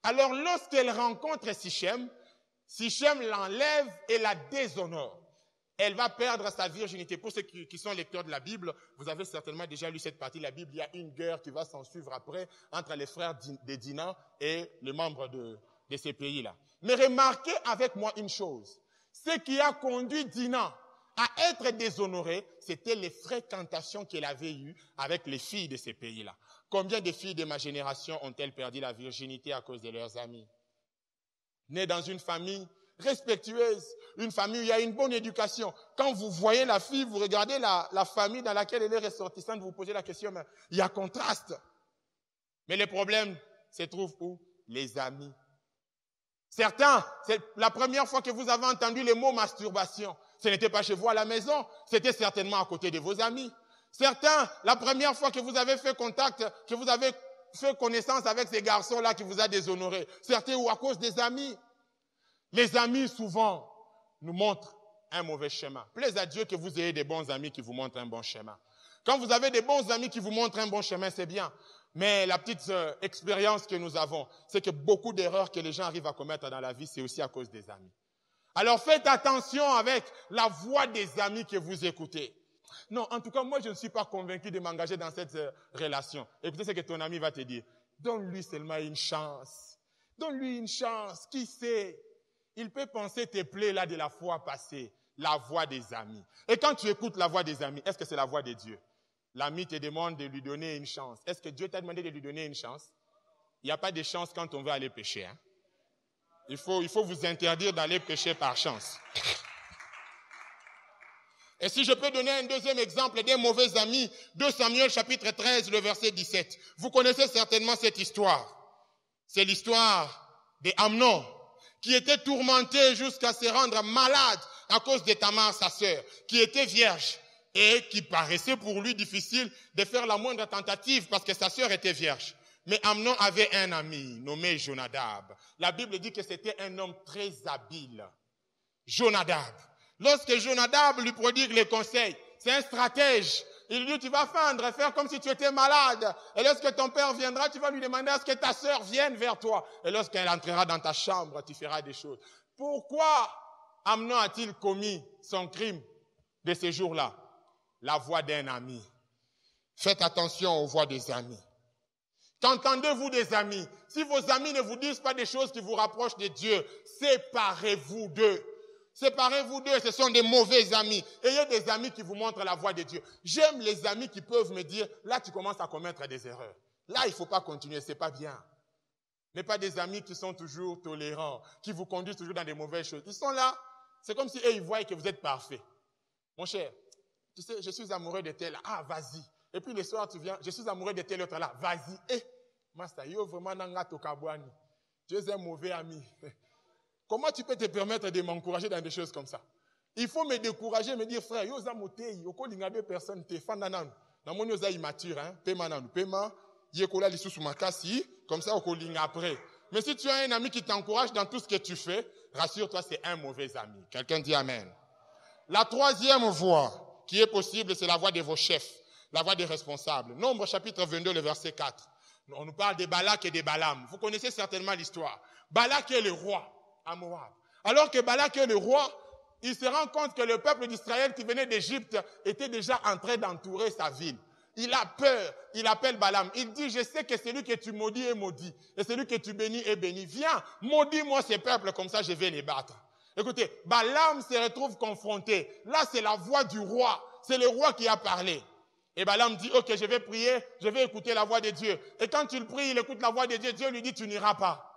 Alors, lorsqu'elle rencontre Sichem, Sichem l'enlève et la déshonore. Elle va perdre sa virginité. Pour ceux qui sont lecteurs de la Bible, vous avez certainement déjà lu cette partie de la Bible. Il y a une guerre qui va s'en suivre après entre les frères de Dina et les membres de ces pays-là. Mais remarquez avec moi une chose. Ce qui a conduit Dina à être déshonorée, c'était les fréquentations qu'elle avait eues avec les filles de ces pays-là. Combien de filles de ma génération ont-elles perdu la virginité à cause de leurs amis? Nées dans une famille respectueuse, une famille où il y a une bonne éducation. Quand vous voyez la fille, vous regardez la famille dans laquelle elle est ressortissante, vous vous posez la question, mais il y a contraste. Mais le problème se trouve où? Les amis. Certains, c'est la première fois que vous avez entendu le mot masturbation. Ce n'était pas chez vous à la maison, c'était certainement à côté de vos amis. Certains, la première fois que vous avez fait contact, que vous avez fait connaissance avec ces garçons-là qui vous a déshonoré, certains ou à cause des amis. Les amis, souvent, nous montrent un mauvais schéma. Plaise à Dieu que vous ayez des bons amis qui vous montrent un bon schéma. Quand vous avez des bons amis qui vous montrent un bon chemin, c'est bien. Mais la petite expérience que nous avons, c'est que beaucoup d'erreurs que les gens arrivent à commettre dans la vie, c'est aussi à cause des amis. Alors faites attention avec la voix des amis que vous écoutez. Non, en tout cas, moi, je ne suis pas convaincu de m'engager dans cette relation. Écoutez ce que ton ami va te dire. Donne-lui seulement une chance. Donne-lui une chance. Qui sait? Il peut penser tes plaies là de la fois passée. La voix des amis. Et quand tu écoutes la voix des amis, est-ce que c'est la voix de Dieu? L'ami te demande de lui donner une chance. Est-ce que Dieu t'a demandé de lui donner une chance? il n'y a pas de chance quand on veut aller pécher. Hein. Il faut vous interdire d'aller pécher par chance. Et si je peux donner un deuxième exemple des mauvais amis, 2 Samuel chapitre 13, le verset 17. Vous connaissez certainement cette histoire. C'est l'histoire d'Amnon, qui était tourmenté jusqu'à se rendre malade à cause de Tamar, sa sœur, qui était vierge et qui paraissait pour lui difficile de faire la moindre tentative parce que sa sœur était vierge. Mais Amnon avait un ami nommé Jonadab. La Bible dit que c'était un homme très habile. Jonadab. Lorsque Jonadab lui prodigue les conseils, c'est un stratège. Il lui dit, tu vas faire comme si tu étais malade. Et lorsque ton père viendra, tu vas lui demander à ce que ta sœur vienne vers toi. Et lorsqu'elle entrera dans ta chambre, tu feras des choses. Pourquoi Amnon a-t-il commis son crime de ces jours-là? La voix d'un ami. Faites attention aux voix des amis. Qu'entendez-vous des amis? Si vos amis ne vous disent pas des choses qui vous rapprochent de Dieu, séparez-vous d'eux. Séparez-vous d'eux, ce sont des mauvais amis. Ayez des amis qui vous montrent la voie de Dieu. J'aime les amis qui peuvent me dire, là tu commences à commettre des erreurs. Là il ne faut pas continuer, c'est pas bien. Mais pas des amis qui sont toujours tolérants, qui vous conduisent toujours dans des mauvaises choses. Ils sont là, c'est comme si eux ils voient que vous êtes parfait. Mon cher, tu sais, je suis amoureux de tel, ah vas-y. Et puis le soir tu viens, je suis amoureux de tel autre là, vas-y. Eh, Master, yo vraiment nanga tokabwani. Tu es un mauvais ami. Comment tu peux te permettre de m'encourager dans des choses comme ça? Il faut me décourager, me dire, frère, yoza motei, yoko lingabe personne te fandananu. Namon yoza immature, hein, pema nanu, pema, yekola lisusu makasi, comme ça, oko linga après. Mais si tu as un ami qui t'encourage dans tout ce que tu fais, rassure-toi, c'est un mauvais ami. Quelqu'un dit amen. La troisième voie qui est possible, c'est la voie de vos chefs, la voie des responsables. Nombre chapitre 22, le verset 4. On nous parle de Balak et de Balaam. Vous connaissez certainement l'histoire. Balak est le roi à Moab. Alors que Balak est le roi, il se rend compte que le peuple d'Israël qui venait d'Égypte était déjà en train d'entourer sa ville. Il a peur, il appelle Balaam. Il dit, je sais que celui que tu maudis est maudit, et celui que tu bénis est béni. Viens, maudis-moi ces peuples, comme ça je vais les battre. Écoutez, Balaam se retrouve confronté. Là, c'est la voix du roi. C'est le roi qui a parlé. Et Balaam dit, ok, je vais prier, je vais écouter la voix de Dieu. Et quand il prie, il écoute la voix de Dieu, Dieu lui dit, tu n'iras pas.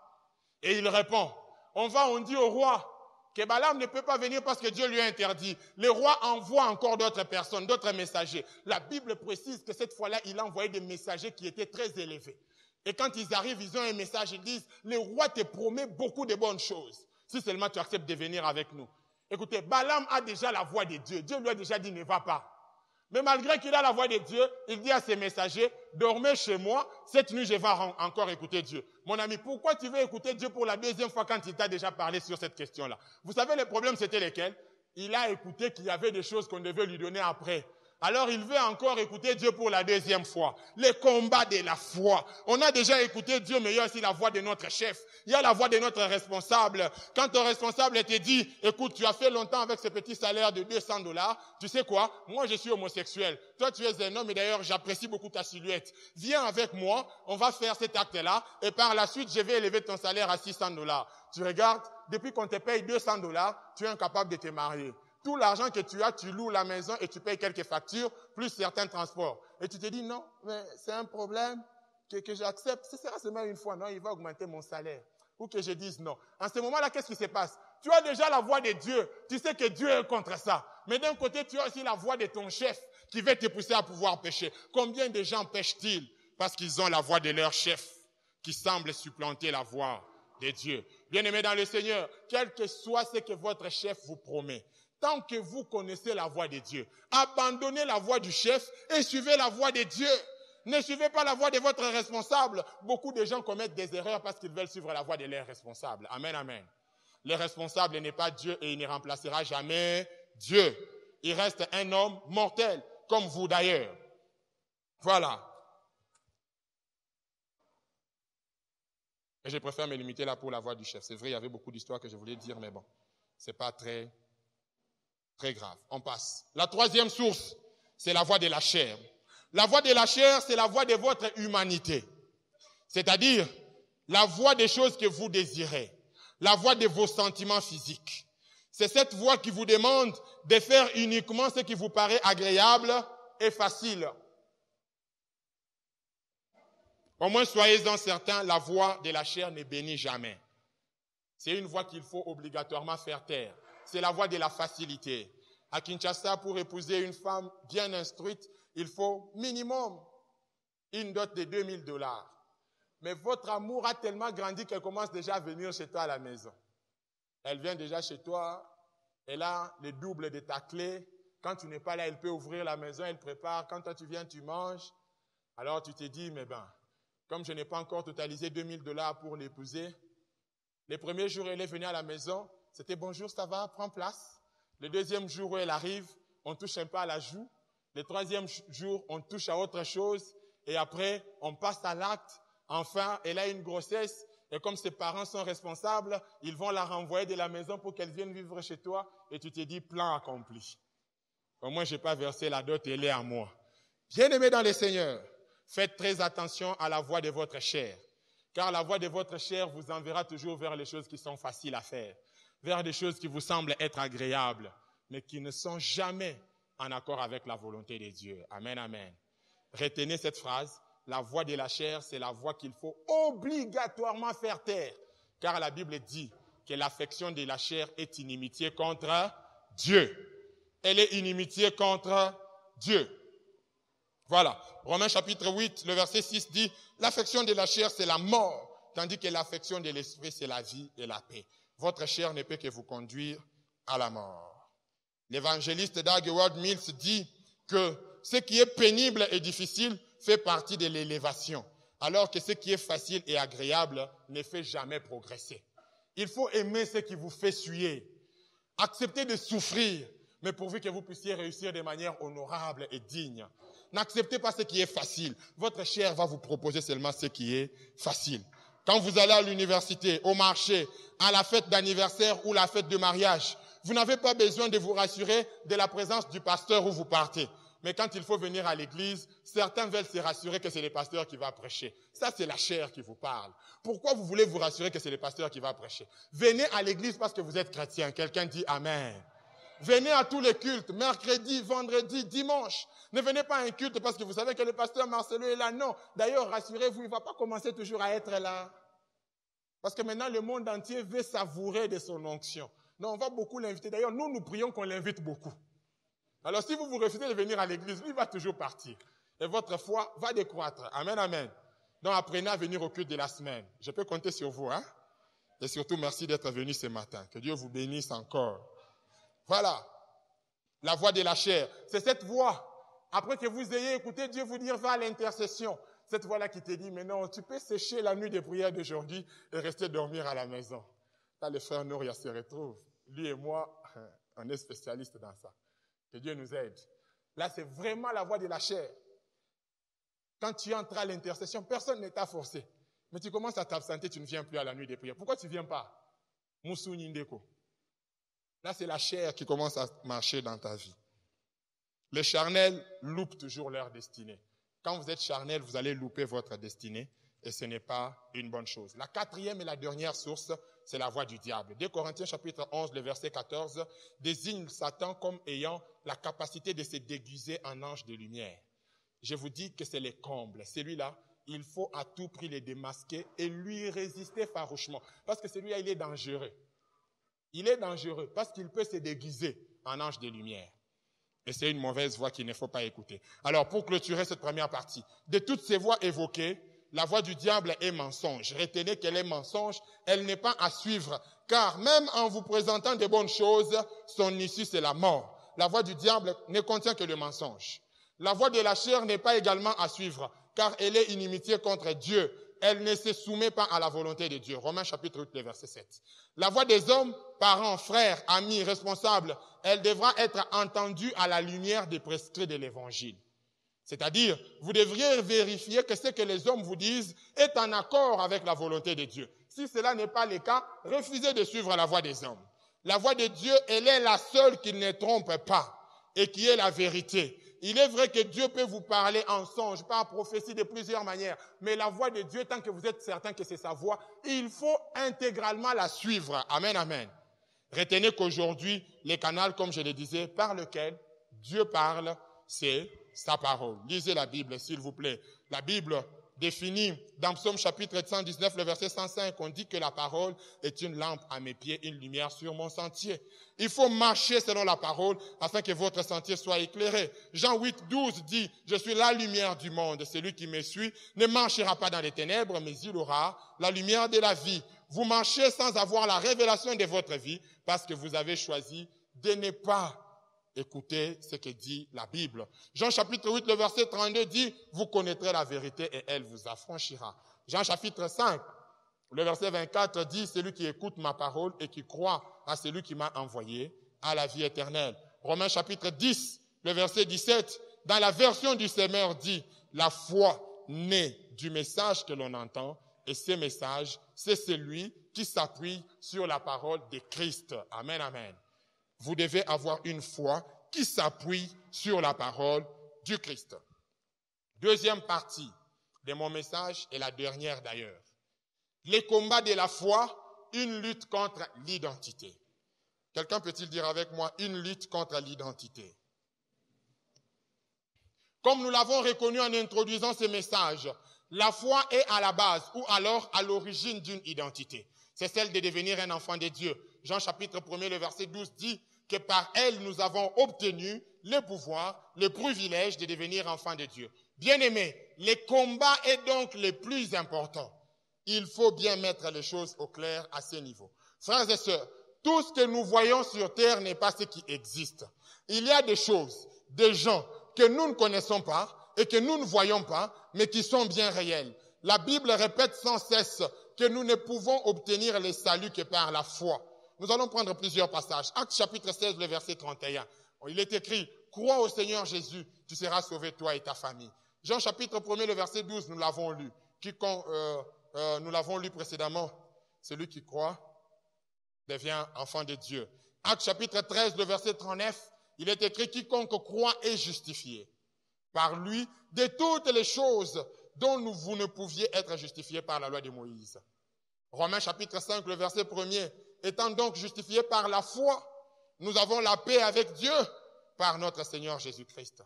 Et il répond, on dit au roi que Balaam ne peut pas venir parce que Dieu lui a interdit. Le roi envoie encore d'autres personnes, d'autres messagers. La Bible précise que cette fois-là, il a envoyé des messagers qui étaient très élevés. Et quand ils arrivent, ils ont un message, ils disent, le roi te promet beaucoup de bonnes choses. Si seulement tu acceptes de venir avec nous. Écoutez, Balaam a déjà la voix de Dieu. Dieu lui a déjà dit, ne va pas. Mais malgré qu'il a la voix de Dieu, il dit à ses messagers, dormez chez moi, cette nuit je vais encore écouter Dieu. Mon ami, pourquoi tu veux écouter Dieu pour la deuxième fois quand il t'a déjà parlé sur cette question-là? Vous savez les problèmes c'était lesquels? Il a écouté qu'il y avait des choses qu'on devait lui donner après. Alors il veut encore écouter Dieu pour la deuxième fois. Les combats de la foi. On a déjà écouté Dieu, mais il y a aussi la voix de notre chef. Il y a la voix de notre responsable. Quand ton responsable te dit, écoute, tu as fait longtemps avec ce petit salaire de $200, tu sais quoi? Moi, je suis homosexuel. Toi, tu es un homme et d'ailleurs, j'apprécie beaucoup ta silhouette. Viens avec moi, on va faire cet acte-là et par la suite, je vais élever ton salaire à $600. Tu regardes, depuis qu'on te paye $200, tu es incapable de te marier. Tout l'argent que tu as, tu loues la maison et tu payes quelques factures, plus certains transports. Et tu te dis, non, mais c'est un problème que j'accepte. Ce sera seulement une fois, non, il va augmenter mon salaire. Ou que je dise non. En ce moment-là, qu'est-ce qui se passe? Tu as déjà la voix de Dieu. Tu sais que Dieu est contre ça. Mais d'un côté, tu as aussi la voix de ton chef qui va te pousser à pouvoir pécher. Combien de gens pêchent-ils parce qu'ils ont la voix de leur chef qui semble supplanter la voix de Dieu? Bien-aimés dans le Seigneur, quel que soit ce que votre chef vous promet, tant que vous connaissez la voix de Dieu, abandonnez la voix du chef et suivez la voix de Dieu. Ne suivez pas la voix de votre responsable. Beaucoup de gens commettent des erreurs parce qu'ils veulent suivre la voix de leur responsable. Amen, amen. Le responsable n'est pas Dieu et il ne remplacera jamais Dieu. Il reste un homme mortel, comme vous d'ailleurs. Voilà. Et je préfère me limiter là pour la voix du chef. C'est vrai, il y avait beaucoup d'histoires que je voulais dire, mais bon, c'est pas très grave. On passe. La troisième source, c'est la voix de la chair. La voix de la chair, c'est la voix de votre humanité. C'est-à-dire, la voix des choses que vous désirez. La voix de vos sentiments physiques. C'est cette voix qui vous demande de faire uniquement ce qui vous paraît agréable et facile. Au moins, soyez-en certains, la voie de la chair ne bénit jamais. C'est une voie qu'il faut obligatoirement faire taire. C'est la voie de la facilité. À Kinshasa, pour épouser une femme bien instruite, il faut minimum une dot de $2000. Mais votre amour a tellement grandi qu'elle commence déjà à venir chez toi à la maison. Elle vient déjà chez toi, elle a le double de ta clé. Quand tu n'es pas là, elle peut ouvrir la maison, elle prépare. Quand toi tu viens, tu manges. Alors tu te dis, mais comme je n'ai pas encore totalisé $2000 pour l'épouser, les premiers jours, elle est venue à la maison, c'était bonjour, ça va, prends place. Le deuxième jour où elle arrive, on touche un peu à la joue. Le troisième jour, on touche à autre chose. Et après, on passe à l'acte. Enfin, elle a une grossesse. Et comme ses parents sont responsables, ils vont la renvoyer de la maison pour qu'elle vienne vivre chez toi. Et tu te dis, plan accompli. Au moins, je n'ai pas versé la dot, elle est à moi. Bien-aimés dans le Seigneur, faites très attention à la voix de votre chair. Car la voix de votre chair vous enverra toujours vers les choses qui sont faciles à faire. Vers des choses qui vous semblent être agréables, mais qui ne sont jamais en accord avec la volonté de Dieu. Amen, amen. Retenez cette phrase. La voix de la chair, c'est la voix qu'il faut obligatoirement faire taire. Car la Bible dit que l'affection de la chair est inimitié contre Dieu. Elle est inimitié contre Dieu. Voilà. Romains chapitre 8, le verset 6 dit, l'affection de la chair, c'est la mort, tandis que l'affection de l'esprit, c'est la vie et la paix. Votre chair ne peut que vous conduire à la mort. L'évangéliste Dag Heward-Mills dit que ce qui est pénible et difficile fait partie de l'élévation, alors que ce qui est facile et agréable ne fait jamais progresser. Il faut aimer ce qui vous fait suer. Acceptez de souffrir, mais pourvu que vous puissiez réussir de manière honorable et digne. N'acceptez pas ce qui est facile. Votre chair va vous proposer seulement ce qui est facile. Quand vous allez à l'université, au marché, à la fête d'anniversaire ou la fête de mariage, vous n'avez pas besoin de vous rassurer de la présence du pasteur où vous partez. Mais quand il faut venir à l'église, certains veulent se rassurer que c'est le pasteur qui va prêcher. Ça, c'est la chair qui vous parle. Pourquoi vous voulez vous rassurer que c'est le pasteur qui va prêcher? Venez à l'église parce que vous êtes chrétien. Quelqu'un dit Amen. Venez à tous les cultes, mercredi, vendredi, dimanche. Ne venez pas à un culte parce que vous savez que le pasteur Marcelo est là. Non. D'ailleurs, rassurez-vous, il ne va pas commencer toujours à être là. Parce que maintenant, le monde entier veut savourer de son onction. Non, on va beaucoup l'inviter. D'ailleurs, nous prions qu'on l'invite beaucoup. Alors, si vous refusez de venir à l'église, lui, il va toujours partir. Et votre foi va décroître. Amen, amen. Donc, apprenez à venir au culte de la semaine. Je peux compter sur vous, hein? Et surtout, merci d'être venu ce matin. Que Dieu vous bénisse encore. Voilà. La voix de la chair. C'est cette voix. Après que vous ayez écouté Dieu vous dire, va à l'intercession. Cette voix-là qui te dit, mais non, tu peux sécher la nuit des prières d'aujourd'hui et rester dormir à la maison. Là, le frère Nouria se retrouve. Lui et moi, on est spécialistes dans ça. Que Dieu nous aide. Là, c'est vraiment la voix de la chair. Quand tu entres à l'intercession, personne ne t'a forcé. Mais tu commences à t'absenter, tu ne viens plus à la nuit des prières. Pourquoi tu ne viens pas? Moussou Nindeko. Là, c'est la chair qui commence à marcher dans ta vie. Les charnels loupent toujours leur destinée. Quand vous êtes charnel, vous allez louper votre destinée et ce n'est pas une bonne chose. La quatrième et la dernière source, c'est la voix du diable. 2 Corinthiens chapitre 11, le verset 14, désigne Satan comme ayant la capacité de se déguiser en ange de lumière. Je vous dis que c'est le comble. Celui-là, il faut à tout prix le démasquer et lui résister farouchement. Parce que celui-là, il est dangereux. Il est dangereux parce qu'il peut se déguiser en ange de lumière. Et c'est une mauvaise voix qu'il ne faut pas écouter. Alors, pour clôturer cette première partie, de toutes ces voix évoquées, la voix du diable est mensonge. Retenez qu'elle est mensonge, elle n'est pas à suivre. Car même en vous présentant de bonnes choses, son issue c'est la mort. La voix du diable ne contient que le mensonge. La voix de la chair n'est pas également à suivre, car elle est inimitié contre Dieu. Elle ne se soumet pas à la volonté de Dieu. Romains chapitre 8, verset 7. La voix des hommes, parents, frères, amis, responsables, elle devra être entendue à la lumière des prescrits de l'évangile. C'est-à-dire, vous devriez vérifier que ce que les hommes vous disent est en accord avec la volonté de Dieu. Si cela n'est pas le cas, refusez de suivre la voix des hommes. La voix de Dieu, elle est la seule qui ne trompe pas et qui est la vérité. Il est vrai que Dieu peut vous parler en songe, par prophétie de plusieurs manières, mais la voix de Dieu, tant que vous êtes certain que c'est sa voix, il faut intégralement la suivre. Amen, amen. Retenez qu'aujourd'hui, les canaux, comme je le disais, par lequel Dieu parle, c'est sa parole. Lisez la Bible, s'il vous plaît. La Bible défini dans Psaume chapitre 119, le verset 105, on dit que la parole est une lampe à mes pieds, une lumière sur mon sentier. Il faut marcher selon la parole afin que votre sentier soit éclairé. Jean 8, 12 dit, je suis la lumière du monde. Celui qui me suit ne marchera pas dans les ténèbres, mais il aura la lumière de la vie. Vous marchez sans avoir la révélation de votre vie parce que vous avez choisi de ne pas écouter ce que dit la Bible. Jean chapitre 8, le verset 32 dit, vous connaîtrez la vérité et elle vous affranchira. Jean chapitre 5, le verset 24 dit, celui qui écoute ma parole et qui croit à celui qui m'a envoyé a la vie éternelle. Romains chapitre 10, le verset 17, dans la version du Semeur dit, la foi naît du message que l'on entend et ce message, c'est celui qui s'appuie sur la parole de Christ. Amen, amen. Vous devez avoir une foi qui s'appuie sur la parole du Christ. Deuxième partie de mon message, et la dernière d'ailleurs. Les combats de la foi, une lutte contre l'identité. Quelqu'un peut-il dire avec moi, une lutte contre l'identité? Comme nous l'avons reconnu en introduisant ce message, la foi est à la base ou alors à l'origine d'une identité. C'est celle de devenir un enfant de Dieu. Jean chapitre 1, le verset 12 dit que par elle, nous avons obtenu le pouvoir, le privilège de devenir enfants de Dieu. Bien-aimés, le combat est donc le plus important. Il faut bien mettre les choses au clair à ce niveau. Frères et sœurs, tout ce que nous voyons sur terre n'est pas ce qui existe. Il y a des choses, des gens que nous ne connaissons pas et que nous ne voyons pas, mais qui sont bien réels. La Bible répète sans cesse que nous ne pouvons obtenir le salut que par la foi. Nous allons prendre plusieurs passages. Actes chapitre 16, le verset 31. Il est écrit, crois au Seigneur Jésus, tu seras sauvé toi et ta famille. Jean chapitre 1, le verset 12, nous l'avons lu. Nous l'avons lu précédemment. Celui qui croit devient enfant de Dieu. Actes chapitre 13, le verset 39, il est écrit, quiconque croit est justifié par lui de toutes les choses dont vous ne pouviez être justifiés par la loi de Moïse. Romains chapitre 5, le verset 1er, étant donc justifiés par la foi, nous avons la paix avec Dieu par notre Seigneur Jésus-Christ.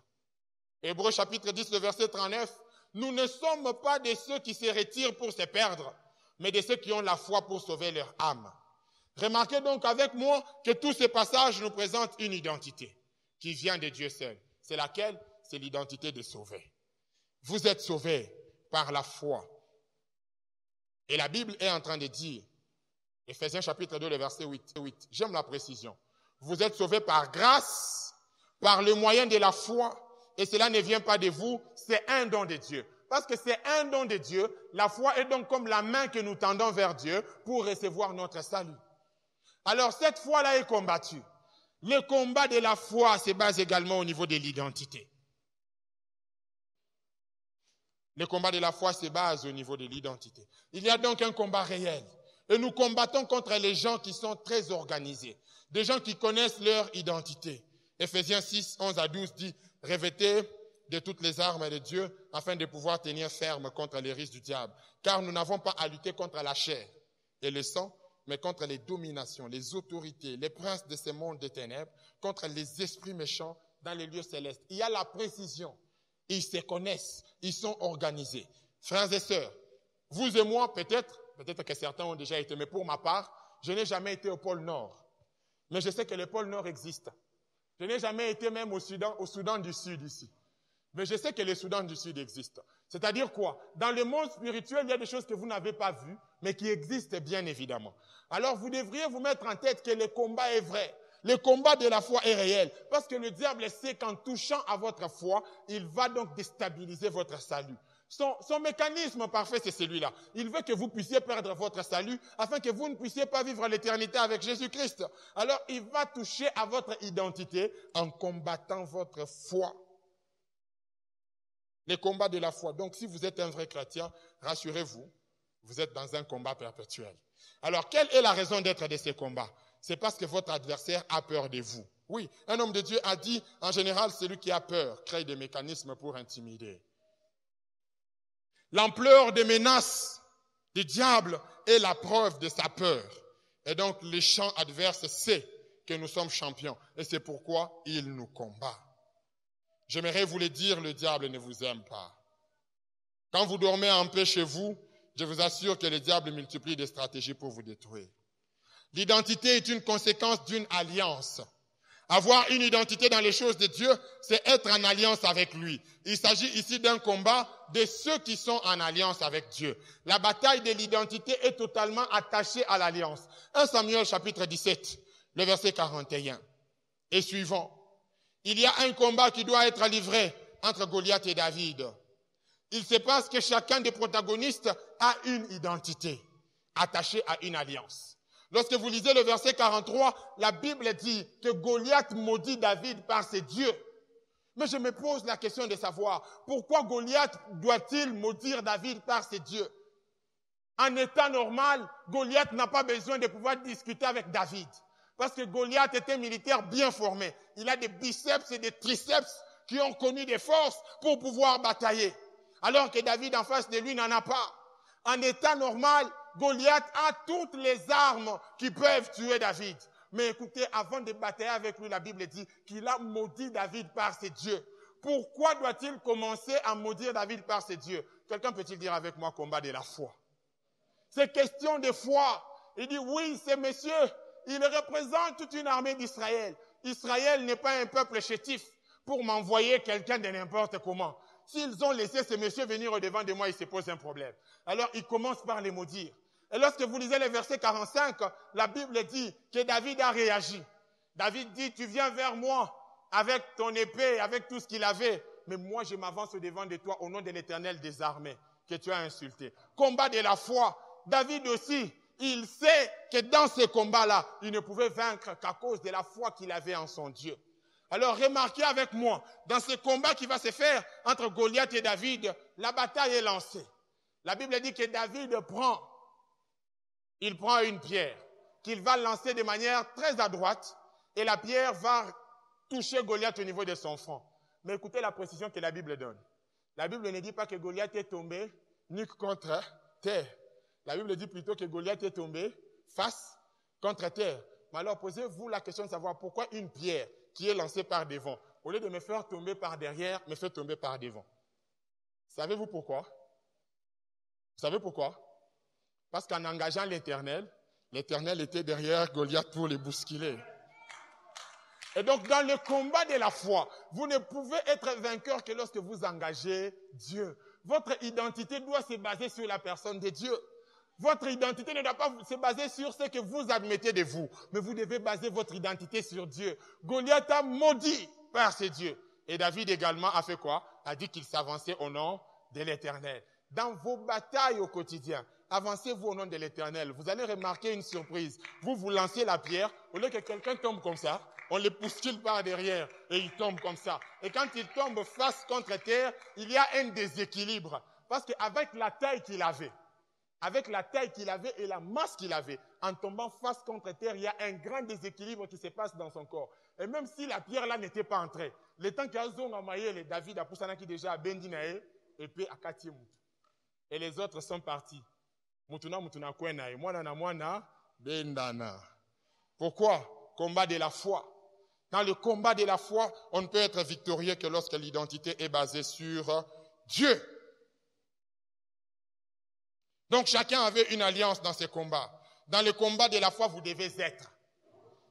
Hébreux chapitre 10, le verset 39, nous ne sommes pas de ceux qui se retirent pour se perdre, mais de ceux qui ont la foi pour sauver leur âme. Remarquez donc avec moi que tous ces passages nous présentent une identité qui vient de Dieu seul. C'est laquelle? C'est l'identité de sauvé. Vous êtes sauvés par la foi. Et la Bible est en train de dire, Éphésiens chapitre 2, le verset 8, j'aime la précision. Vous êtes sauvés par grâce, par le moyen de la foi, et cela ne vient pas de vous, c'est un don de Dieu. Parce que c'est un don de Dieu, la foi est donc comme la main que nous tendons vers Dieu pour recevoir notre salut. Alors cette foi-là est combattue. Le combat de la foi se base également au niveau de l'identité. Le combat de la foi se base au niveau de l'identité. Il y a donc un combat réel. Et nous combattons contre les gens qui sont très organisés. Des gens qui connaissent leur identité. Éphésiens 6, 11 à 12 dit, revêtez de toutes les armes de Dieu afin de pouvoir tenir ferme contre les risques du diable. Car nous n'avons pas à lutter contre la chair et le sang, mais contre les dominations, les autorités, les princes de ce monde des ténèbres, contre les esprits méchants dans les lieux célestes. Il y a la précision. Ils se connaissent, ils sont organisés. Frères et sœurs, vous et moi, peut-être que certains ont déjà été, mais pour ma part, je n'ai jamais été au pôle Nord. Mais je sais que le pôle Nord existe. Je n'ai jamais été même au Soudan du Sud ici. Mais je sais que le Soudan du Sud existe. C'est-à-dire quoi? Dans le monde spirituel, il y a des choses que vous n'avez pas vues, mais qui existent bien évidemment. Alors vous devriez vous mettre en tête que le combat est vrai. Le combat de la foi est réel. Parce que le diable sait qu'en touchant à votre foi, il va donc déstabiliser votre salut. Son mécanisme parfait, c'est celui-là. Il veut que vous puissiez perdre votre salut afin que vous ne puissiez pas vivre l'éternité avec Jésus-Christ. Alors, il va toucher à votre identité en combattant votre foi. Les combats de la foi. Donc, si vous êtes un vrai chrétien, rassurez-vous, vous êtes dans un combat perpétuel. Alors, quelle est la raison d'être de ces combats? C'est parce que votre adversaire a peur de vous. Oui, un homme de Dieu a dit, en général, celui qui a peur crée des mécanismes pour intimider. L'ampleur des menaces du diable est la preuve de sa peur. Et donc, le champ adverse sait que nous sommes champions. Et c'est pourquoi il nous combat. J'aimerais vous le dire, le diable ne vous aime pas. Quand vous dormez en paix chez vous, je vous assure que le diable multiplie des stratégies pour vous détruire. L'identité est une conséquence d'une alliance. Avoir une identité dans les choses de Dieu, c'est être en alliance avec lui. Il s'agit ici d'un combat de ceux qui sont en alliance avec Dieu. La bataille de l'identité est totalement attachée à l'alliance. 1 Samuel chapitre 17, le verset 41 et suivant. Il y a un combat qui doit être livré entre Goliath et David. Il se passe que chacun des protagonistes a une identité attachée à une alliance. Lorsque vous lisez le verset 43, la Bible dit que Goliath maudit David par ses dieux. Mais je me pose la question de savoir, pourquoi Goliath doit-il maudire David par ses dieux? En état normal, Goliath n'a pas besoin de pouvoir discuter avec David. Parce que Goliath était un militaire bien formé. Il a des biceps et des triceps qui ont connu des forces pour pouvoir batailler. Alors que David en face de lui n'en a pas. En état normal, Goliath a toutes les armes qui peuvent tuer David. Mais écoutez, avant de batailler avec lui, la Bible dit qu'il a maudit David par ses dieux. Pourquoi doit-il commencer à maudire David par ses dieux? Quelqu'un peut-il dire avec moi combat de la foi? C'est question de foi. Il dit oui, c'est monsieur. Il représente toute une armée d'Israël. Israël n'est pas un peuple chétif pour m'envoyer quelqu'un de n'importe comment. S'ils ont laissé ce monsieur venir au-devant de moi, il se pose un problème. Alors, il commence par les maudire. Et lorsque vous lisez le verset 45, la Bible dit que David a réagi. David dit, tu viens vers moi avec ton épée, avec tout ce qu'il avait. Mais moi, je m'avance au-devant de toi au nom de l'Éternel des armées que tu as insulté. Combat de la foi. David aussi, il sait que dans ce combat-là, il ne pouvait vaincre qu'à cause de la foi qu'il avait en son Dieu. Alors, remarquez avec moi, dans ce combat qui va se faire entre Goliath et David, la bataille est lancée. La Bible dit que David prend une pierre qu'il va lancer de manière très adroite et la pierre va toucher Goliath au niveau de son front. Mais écoutez la précision que la Bible donne. La Bible ne dit pas que Goliath est tombé nuque contre terre. La Bible dit plutôt que Goliath est tombé face contre terre. Mais alors posez-vous la question de savoir pourquoi une pierre qui est lancée par devant, au lieu de me faire tomber par derrière, me fait tomber par devant. Savez-vous pourquoi? Vous savez pourquoi? Parce qu'en engageant l'Éternel, l'Éternel était derrière Goliath pour les bousculer. Et donc, dans le combat de la foi, vous ne pouvez être vainqueur que lorsque vous engagez Dieu. Votre identité doit se baser sur la personne de Dieu. Votre identité ne doit pas se baser sur ce que vous admettez de vous, mais vous devez baser votre identité sur Dieu. Goliath a maudit par ses dieux. Et David également a fait quoi? A dit qu'il s'avançait au nom de l'Éternel. Dans vos batailles au quotidien, avancez-vous au nom de l'Éternel. Vous allez remarquer une surprise. Vous lancez la pierre, au lieu que quelqu'un tombe comme ça, on le bouscule par derrière et il tombe comme ça. Et quand il tombe face contre terre, il y a un déséquilibre. Parce qu'avec la taille qu'il avait, et la masse qu'il avait, en tombant face contre terre, il y a un grand déséquilibre qui se passe dans son corps. Et même si la pierre là n'était pas entrée, le temps qu'il a zonga David a poussé qui déjà a bendinae et puis a katié mutu. Et les autres sont partis. Mutuna kwenae, mwana bendana. Pourquoi? Combat de la foi. Dans le combat de la foi, on ne peut être victorieux que lorsque l'identité est basée sur Dieu. Donc chacun avait une alliance dans ce combat. Dans le combat de la foi, vous devez être.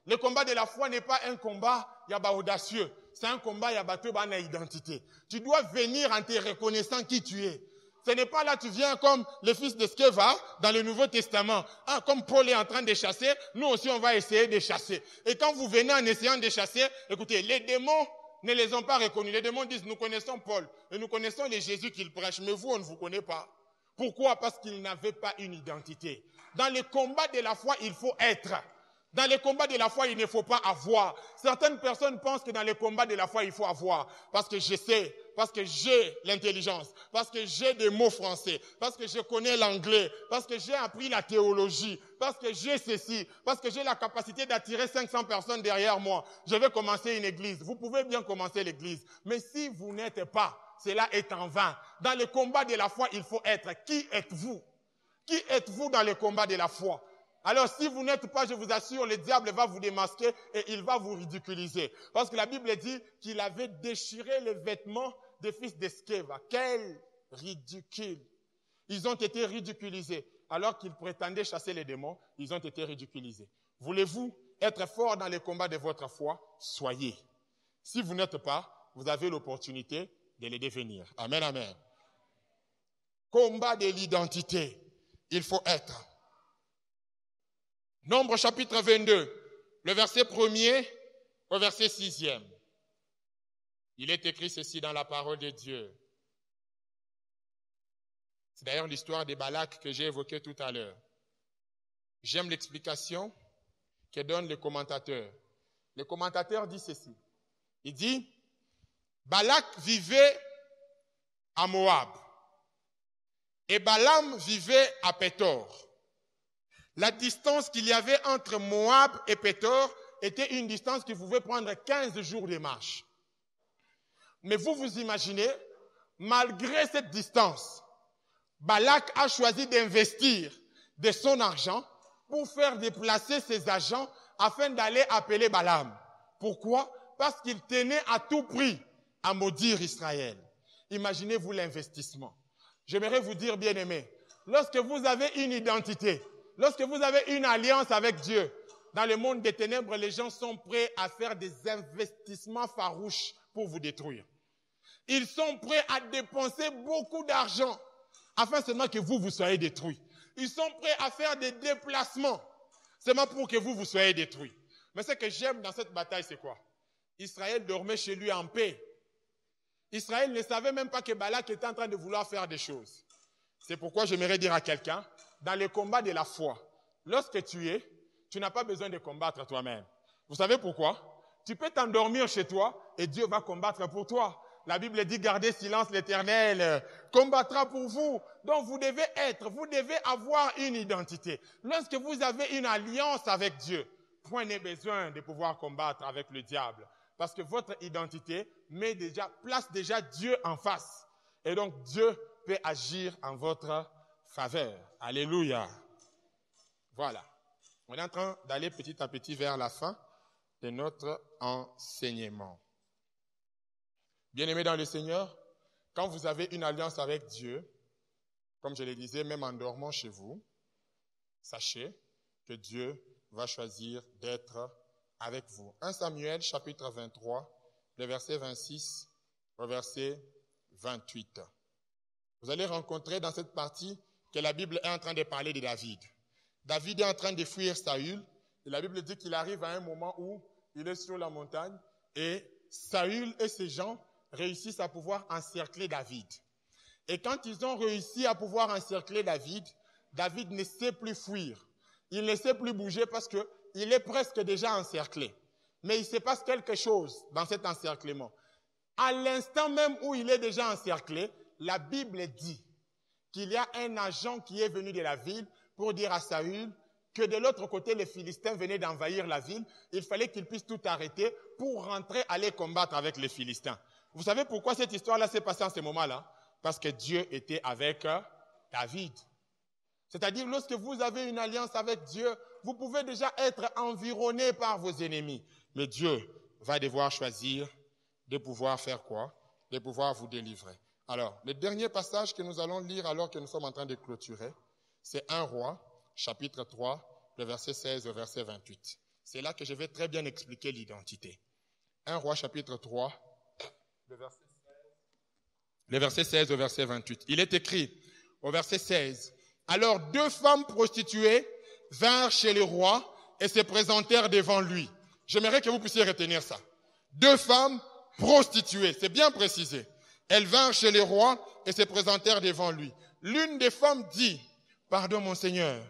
Le combat de la foi n'est pas un combat yaba audacieux. C'est un combat yaba tobana identité. Tu dois venir en te reconnaissant qui tu es. Ce n'est pas là tu viens comme le fils de Sceva dans le Nouveau Testament. Ah, comme Paul est en train de chasser, nous aussi on va essayer de chasser. Et quand vous venez en essayant de chasser, écoutez, les démons ne les ont pas reconnus. Les démons disent, nous connaissons Paul et nous connaissons les Jésus qu'il prêche, mais vous, on ne vous connaît pas. Pourquoi? Parce qu'ils n'avaient pas une identité. Dans le combat de la foi, il faut être. Dans le combat de la foi, il ne faut pas avoir. Certaines personnes pensent que dans le combat de la foi, il faut avoir. Parce que je sais, parce que j'ai l'intelligence, parce que j'ai des mots français, parce que je connais l'anglais, parce que j'ai appris la théologie, parce que j'ai ceci, parce que j'ai la capacité d'attirer 500 personnes derrière moi. Je vais commencer une église. Vous pouvez bien commencer l'église. Mais si vous n'êtes pas, cela est en vain. Dans le combat de la foi, il faut être. Qui êtes-vous? Qui êtes-vous dans le combat de la foi? Alors, si vous n'êtes pas, je vous assure, le diable va vous démasquer et il va vous ridiculiser. Parce que la Bible dit qu'il avait déchiré les vêtements des fils de Sceva. Quelle ridicules. Ils ont été ridiculisés. Alors qu'ils prétendaient chasser les démons, ils ont été ridiculisés. Voulez-vous être fort dans les combats de votre foi? Soyez. Si vous n'êtes pas, vous avez l'opportunité de les devenir. Amen, amen. Combat de l'identité. Il faut être. Nombre chapitre 22, le verset 1er au verset 6e. Il est écrit ceci dans la parole de Dieu. C'est d'ailleurs l'histoire des Balak que j'ai évoquée tout à l'heure. J'aime l'explication que donnent les commentateurs. Le commentateur dit ceci. Il dit, Balak vivait à Moab et Balaam vivait à Pétor. La distance qu'il y avait entre Moab et Pétor était une distance qui pouvait prendre 15 jours de marche. Mais vous imaginez, malgré cette distance, Balak a choisi d'investir de son argent pour faire déplacer ses agents afin d'aller appeler Balaam. Pourquoi? Parce qu'il tenait à tout prix à maudire Israël. Imaginez-vous l'investissement. J'aimerais vous dire, bien-aimés, lorsque vous avez une identité, lorsque vous avez une alliance avec Dieu, dans le monde des ténèbres, les gens sont prêts à faire des investissements farouches pour vous détruire. Ils sont prêts à dépenser beaucoup d'argent afin seulement que vous soyez détruits. Ils sont prêts à faire des déplacements seulement pour que vous soyez détruits. Mais ce que j'aime dans cette bataille, c'est quoi? Israël dormait chez lui en paix. Israël ne savait même pas que Balak était en train de vouloir faire des choses. C'est pourquoi j'aimerais dire à quelqu'un, dans le combat de la foi, lorsque tu n'as pas besoin de combattre toi-même. Vous savez pourquoi? Tu peux t'endormir chez toi et Dieu va combattre pour toi. La Bible dit, gardez silence, l'Éternel combattra pour vous. Donc vous devez avoir une identité. Lorsque vous avez une alliance avec Dieu, point n'est besoin de pouvoir combattre avec le diable. Parce que votre identité place déjà Dieu en face. Et donc Dieu peut agir en votre faveur. Alléluia. Voilà. On est en train d'aller petit à petit vers la fin de notre enseignement. Bien-aimés dans le Seigneur, quand vous avez une alliance avec Dieu, comme je le disais, même en dormant chez vous, sachez que Dieu va choisir d'être avec vous. 1 Samuel, chapitre 23, le verset 26 au verset 28. Vous allez rencontrer dans cette partie que la Bible est en train de parler de David. David est en train de fuir Saül, et la Bible dit qu'il arrive à un moment où il est sur la montagne, et Saül et ses gens réussissent à pouvoir encercler David. Et quand ils ont réussi à pouvoir encercler David, David ne sait plus fuir. Il ne sait plus bouger parce qu'il est presque déjà encerclé. Mais il se passe quelque chose dans cet encerclement. À l'instant même où il est déjà encerclé, la Bible dit qu'il y a un agent qui est venu de la ville pour dire à Saül que de l'autre côté, les Philistins venaient d'envahir la ville. Il fallait qu'il puisse tout arrêter pour rentrer, aller combattre avec les Philistins. Vous savez pourquoi cette histoire-là s'est passée en ce moment-là? Parce que Dieu était avec David. C'est-à-dire, lorsque vous avez une alliance avec Dieu, vous pouvez déjà être environné par vos ennemis. Mais Dieu va devoir choisir de pouvoir faire quoi? De pouvoir vous délivrer. Alors, le dernier passage que nous allons lire alors que nous sommes en train de clôturer, c'est 1 Roi, chapitre 3, le verset 16 au verset 28. C'est là que je vais très bien expliquer l'identité. 1 Roi, chapitre 3, le verset 16 au verset 28. Il est écrit au verset 16, « Alors 2 femmes prostituées vinrent chez le roi et se présentèrent devant lui. » J'aimerais que vous puissiez retenir ça. 2 femmes prostituées, c'est bien précisé. Elles vinrent chez le roi et se présentèrent devant lui. L'une des femmes dit, « Pardon mon Seigneur,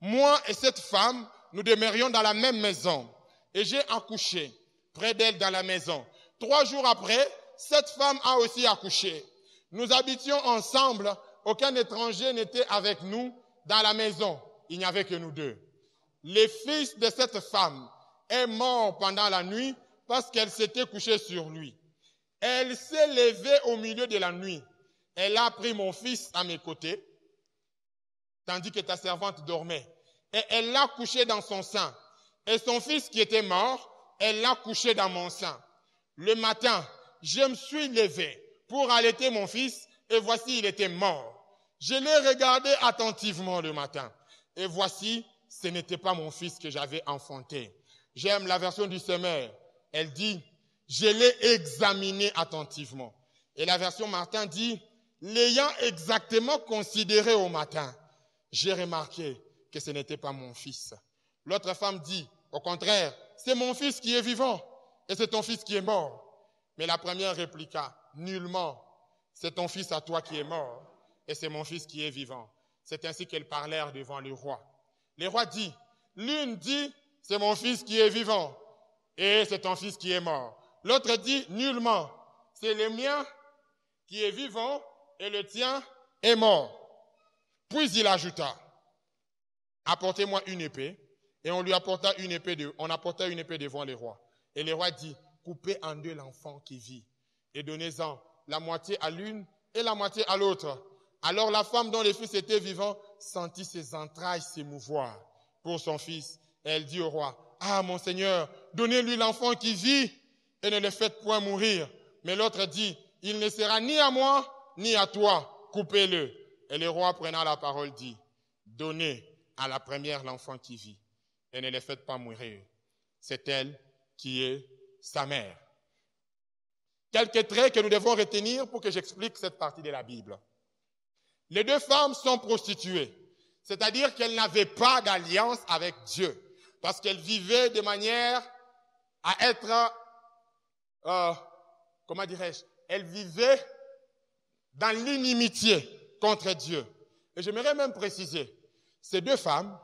moi et cette femme, nous demeurions dans la même maison et j'ai accouché près d'elle dans la maison. 3 jours après, cette femme a aussi accouché. Nous habitions ensemble, aucun étranger n'était avec nous dans la maison. Il n'y avait que nous 2. Le fils de cette femme est mort pendant la nuit parce qu'elle s'était couchée sur lui. Elle s'est levée au milieu de la nuit. Elle a pris mon fils à mes côtés, tandis que ta servante dormait. Et elle l'a couché dans son sein. Et son fils qui était mort, elle l'a couché dans mon sein. Le matin, je me suis levé pour allaiter mon fils et voici, il était mort. Je l'ai regardé attentivement le matin, et voici, ce n'était pas mon fils que j'avais enfanté. J'aime la version du Semeur. Elle dit, je l'ai examiné attentivement. Et la version Martin dit, l'ayant exactement considéré au matin, j'ai remarqué que ce n'était pas mon fils. L'autre femme dit, au contraire, c'est mon fils qui est vivant et c'est ton fils qui est mort. Mais la première répliqua, nullement, c'est ton fils à toi qui est mort et c'est mon fils qui est vivant. C'est ainsi qu'elles parlèrent devant le roi. Le roi dit, l'une dit, c'est mon fils qui est vivant et c'est ton fils qui est mort. L'autre dit, nullement, c'est le mien qui est vivant et le tien est mort. Puis il ajouta, apportez-moi une épée. Et on lui apporta une épée, apporta une épée devant le roi. Et le roi dit, coupez en deux l'enfant qui vit et donnez-en la moitié à l'une et la moitié à l'autre. Alors la femme dont le fils était vivant sentit ses entrailles s'émouvoir pour son fils. Et elle dit au roi, ah mon Seigneur, donnez-lui l'enfant qui vit et ne le faites point mourir. Mais l'autre dit, il ne sera ni à moi ni à toi, coupez-le. Et le roi prenant la parole dit, donnez à la première l'enfant qui vit et ne le faites pas mourir. C'est elle qui est sa mère. Quelques traits que nous devons retenir pour que j'explique cette partie de la Bible. Les deux femmes sont prostituées, c'est-à-dire qu'elles n'avaient pas d'alliance avec Dieu, parce qu'elles vivaient de manière à être, elles vivaient dans l'inimitié contre Dieu. Et j'aimerais même préciser, ces deux femmes,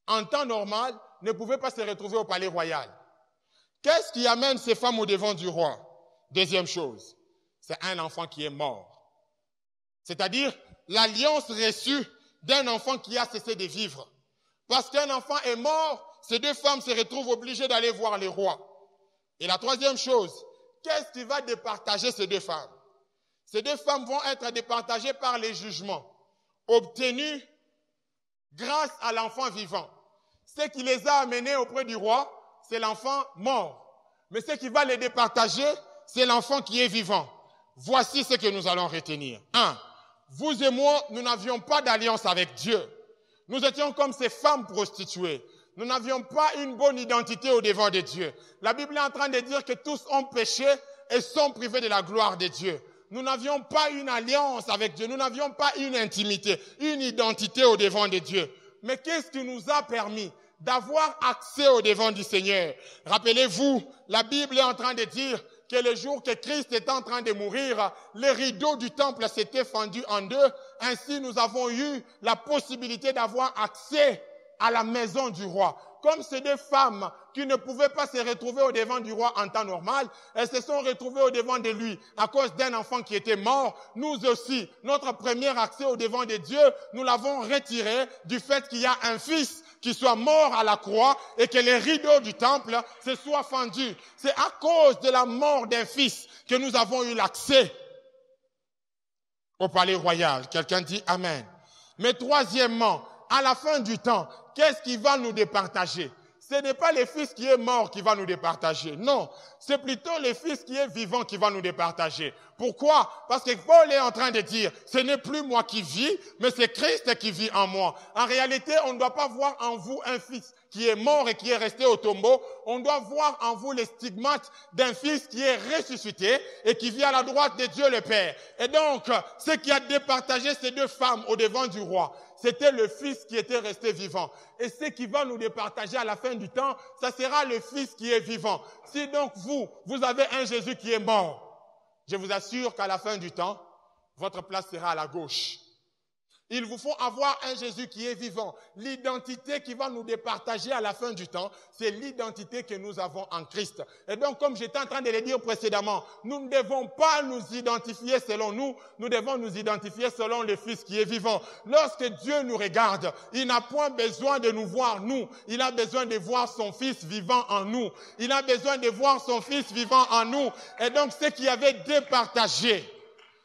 en temps normal, ne pouvaient pas se retrouver au palais royal. Qu'est-ce qui amène ces femmes au devant du roi? Deuxième chose, c'est un enfant qui est mort. C'est-à-dire l'alliance reçue d'un enfant qui a cessé de vivre. Parce qu'un enfant est mort, ces deux femmes se retrouvent obligées d'aller voir le roi. Et la troisième chose, qu'est-ce qui va départager ces deux femmes? Ces deux femmes vont être départagées par les jugements obtenus grâce à l'enfant vivant. Ce qui les a amenés auprès du roi, c'est l'enfant mort. Mais ce qui va les départager, c'est l'enfant qui est vivant. Voici ce que nous allons retenir. 1. Vous et moi, nous n'avions pas d'alliance avec Dieu. Nous étions comme ces femmes prostituées. Nous n'avions pas une bonne identité au devant de Dieu. La Bible est en train de dire que tous ont péché et sont privés de la gloire de Dieu. Nous n'avions pas une alliance avec Dieu. Nous n'avions pas une intimité, une identité au devant de Dieu. Mais qu'est-ce qui nous a permis d'avoir accès au devant du Seigneur? Rappelez-vous, la Bible est en train de dire que le jour que Christ était en train de mourir, les rideaux du temple s'étaient fendus en deux. Ainsi, nous avons eu la possibilité d'avoir accès à la maison du roi. Comme ces deux femmes qui ne pouvaient pas se retrouver au devant du roi en temps normal, elles se sont retrouvées au devant de lui à cause d'un enfant qui était mort. Nous aussi, notre premier accès au devant de Dieu, nous l'avons retiré du fait qu'il y a un fils qui soit mort à la croix et que les rideaux du temple se soient fendus. C'est à cause de la mort d'un fils que nous avons eu l'accès au palais royal. Quelqu'un dit Amen. Mais troisièmement, à la fin du temps, qu'est-ce qui va nous départager? Ce n'est pas le fils qui est mort qui va nous départager. Non, c'est plutôt le fils qui est vivant qui va nous départager. Pourquoi? Parce que Paul est en train de dire, ce n'est plus moi qui vis, mais c'est Christ qui vit en moi. En réalité, on ne doit pas voir en vous un fils qui est mort et qui est resté au tombeau. On doit voir en vous les stigmates d'un fils qui est ressuscité et qui vit à la droite de Dieu le Père. Et donc, ce qui a départagé ces deux femmes au devant du roi, c'était le fils qui était resté vivant. Et ce qui va nous départager à la fin du temps, ça sera le fils qui est vivant. Si donc vous avez un Jésus qui est mort, je vous assure qu'à la fin du temps, votre place sera à la gauche. Il vous faut avoir un Jésus qui est vivant. L'identité qui va nous départager à la fin du temps, c'est l'identité que nous avons en Christ. Et donc, comme j'étais en train de le dire précédemment, nous ne devons pas nous identifier selon nous, nous devons nous identifier selon le Fils qui est vivant. Lorsque Dieu nous regarde, il n'a point besoin de nous voir nous, il a besoin de voir son Fils vivant en nous. Il a besoin de voir son Fils vivant en nous. Et donc, ce qui avait départagé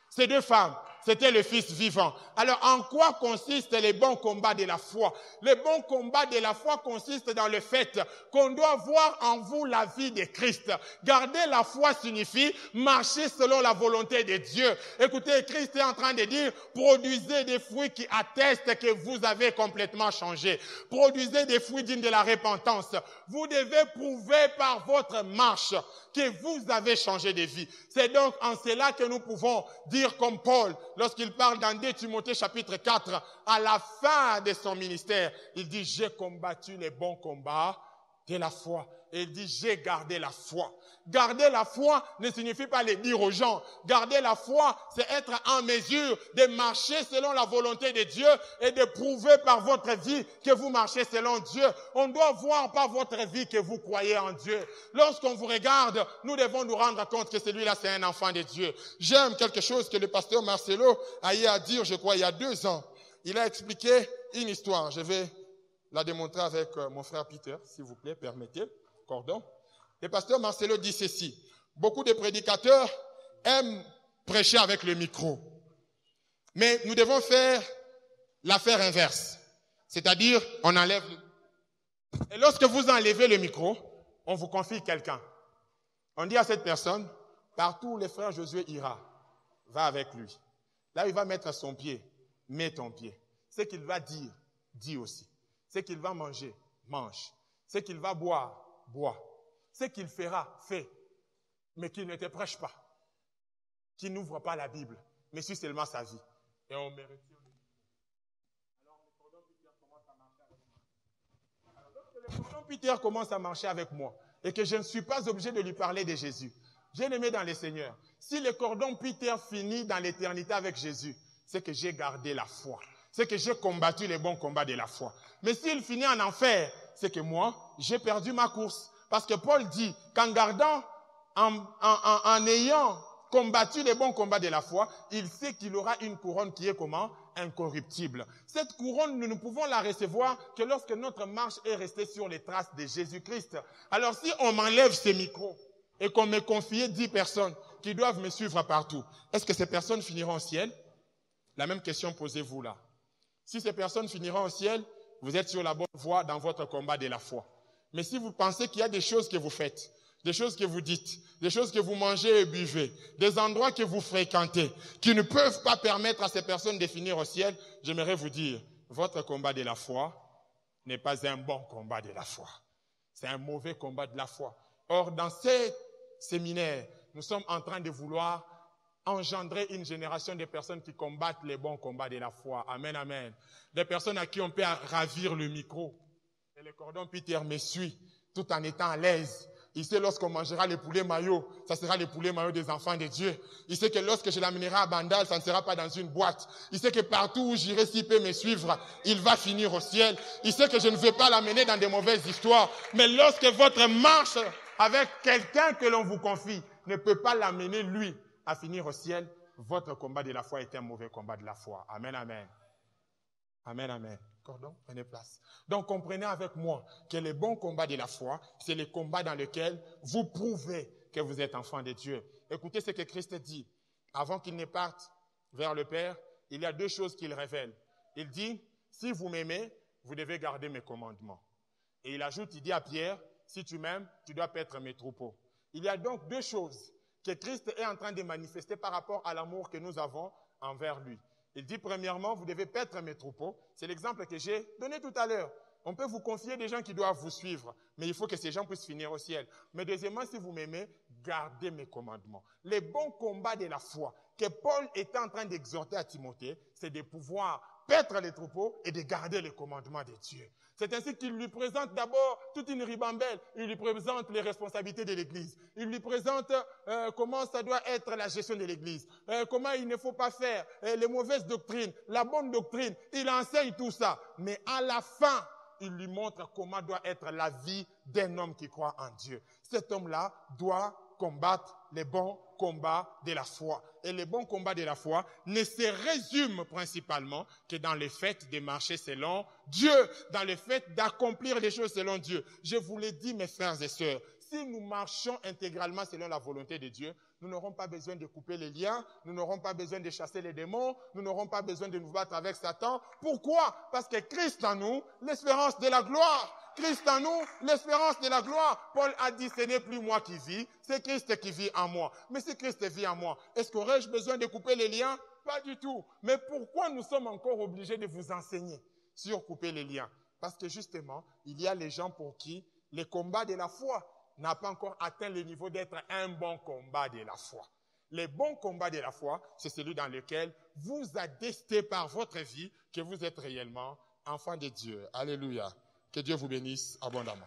ces deux femmes, c'était le Fils vivant. Alors, en quoi consistent les bons combats de la foi? Les bons combats de la foi consistent dans le fait qu'on doit voir en vous la vie de Christ. Garder la foi signifie marcher selon la volonté de Dieu. Écoutez, Christ est en train de dire, produisez des fruits qui attestent que vous avez complètement changé. Produisez des fruits dignes de la repentance. Vous devez prouver par votre marche que vous avez changé de vie. C'est donc en cela que nous pouvons dire comme Paul, lorsqu'il parle dans 2 Timothée chapitre 4, à la fin de son ministère, il dit, j'ai combattu les bons combats de la foi. Et il dit, j'ai gardé la foi. Garder la foi ne signifie pas le dire aux gens. Garder la foi, c'est être en mesure de marcher selon la volonté de Dieu et de prouver par votre vie que vous marchez selon Dieu. On doit voir par votre vie que vous croyez en Dieu. Lorsqu'on vous regarde, nous devons nous rendre compte que celui-là, c'est un enfant de Dieu. J'aime quelque chose que le pasteur Marcelo a eu à dire, je crois, il y a 2 ans. Il a expliqué une histoire. Je vais la démontrer avec mon frère Peter, s'il vous plaît, permettez. Cordon. Le pasteur Marcelo dit ceci. Beaucoup de prédicateurs aiment prêcher avec le micro. Mais nous devons faire l'affaire inverse. C'est-à-dire, on enlève Et lorsque vous enlevez le micro, on vous confie quelqu'un. On dit à cette personne, partout où le frère Josué ira, va avec lui. Là, il va mettre son pied, mets ton pied. Ce qu'il va dire, dis aussi. Ce qu'il va manger, mange. Ce qu'il va boire, bois. Ce qu'il fera, fais. Mais qu'il ne te prêche pas. Qu'il n'ouvre pas la Bible, mais suit seulement sa vie. Et on mérite. Alors, le cordon Peter commence à marcher avec moi. Alors, lorsque le cordon Peter commence à marcher avec moi, et que je ne suis pas obligé de lui parler de Jésus, j'ai aimé dans le Seigneur. Si le cordon Peter finit dans l'éternité avec Jésus, c'est que j'ai gardé la foi. C'est que j'ai combattu les bons combats de la foi. Mais s'il finit en enfer, c'est que moi, j'ai perdu ma course. Parce que Paul dit qu'en gardant, en ayant combattu les bons combats de la foi, il sait qu'il aura une couronne qui est comment? Incorruptible. Cette couronne, nous ne pouvons la recevoir que lorsque notre marche est restée sur les traces de Jésus-Christ. Alors si on m'enlève ces micros et qu'on me confie 10 personnes qui doivent me suivre partout, est-ce que ces personnes finiront au ciel? La même question posez-vous là. Si ces personnes finiront au ciel, vous êtes sur la bonne voie dans votre combat de la foi. Mais si vous pensez qu'il y a des choses que vous faites, des choses que vous dites, des choses que vous mangez et buvez, des endroits que vous fréquentez, qui ne peuvent pas permettre à ces personnes de finir au ciel, j'aimerais vous dire, votre combat de la foi n'est pas un bon combat de la foi. C'est un mauvais combat de la foi. Or, dans ces séminaires, nous sommes en train de vouloir engendrer une génération de personnes qui combattent les bons combats de la foi. Amen, amen. Des personnes à qui on peut ravir le micro. Et le cordon Peter me suit tout en étant à l'aise. Il sait lorsqu'on mangera le poulet maillot, ça sera le poulet maillot des enfants de Dieu. Il sait que lorsque je l'amènerai à Bandal, ça ne sera pas dans une boîte. Il sait que partout où j'irai, s'il peut me suivre, il va finir au ciel. Il sait que je ne vais pas l'amener dans de mauvaises histoires. Mais lorsque votre marche avec quelqu'un que l'on vous confie ne peut pas l'amener, lui, à finir au ciel, votre combat de la foi est un mauvais combat de la foi. Amen, amen. Amen, amen. Cordon, prenez place. Donc, comprenez avec moi que le bon combat de la foi, c'est le combat dans lequel vous prouvez que vous êtes enfant de Dieu. Écoutez ce que Christ dit. Avant qu'il ne parte vers le Père, il y a 2 choses qu'il révèle. Il dit, si vous m'aimez, vous devez garder mes commandements. Et il ajoute, il dit à Pierre, si tu m'aimes, tu dois paître mes troupeaux. Il y a donc 2 choses que Christ est en train de manifester par rapport à l'amour que nous avons envers lui. Il dit, premièrement, vous devez paître mes troupeaux. C'est l'exemple que j'ai donné tout à l'heure. On peut vous confier des gens qui doivent vous suivre, mais il faut que ces gens puissent finir au ciel. Mais deuxièmement, si vous m'aimez, gardez mes commandements. Les bons combats de la foi que Paul est en train d'exhorter à Timothée, c'est de pouvoir paître les troupeaux et de garder les commandements de Dieu. C'est ainsi qu'il lui présente d'abord toute une ribambelle. Il lui présente les responsabilités de l'Église. Il lui présente comment ça doit être la gestion de l'Église. Comment il ne faut pas faire. Les mauvaises doctrines, la bonne doctrine. Il enseigne tout ça. Mais à la fin, il lui montre comment doit être la vie d'un homme qui croit en Dieu. Cet homme-là doit combattre les bons combats de la foi. Et les bons combats de la foi ne se résument principalement que dans le fait de marcher selon Dieu, dans le fait d'accomplir les choses selon Dieu. Je vous l'ai dit, mes frères et sœurs, si nous marchons intégralement selon la volonté de Dieu, nous n'aurons pas besoin de couper les liens, nous n'aurons pas besoin de chasser les démons, nous n'aurons pas besoin de nous battre avec Satan. Pourquoi? Parce que Christ en nous, l'espérance de la gloire. Christ en nous, l'espérance de la gloire. Paul a dit, ce n'est plus moi qui vis, c'est Christ qui vit en moi. Mais si Christ vit en moi, est-ce qu'aurais-je besoin de couper les liens? Pas du tout. Mais pourquoi nous sommes encore obligés de vous enseigner sur couper les liens? Parce que justement, il y a les gens pour qui les combats de la foi n'a pas encore atteint le niveau d'être un bon combat de la foi. Les bons combats de la foi, c'est celui dans lequel vous attestez par votre vie que vous êtes réellement enfant de Dieu. Alléluia. Que Dieu vous bénisse abondamment.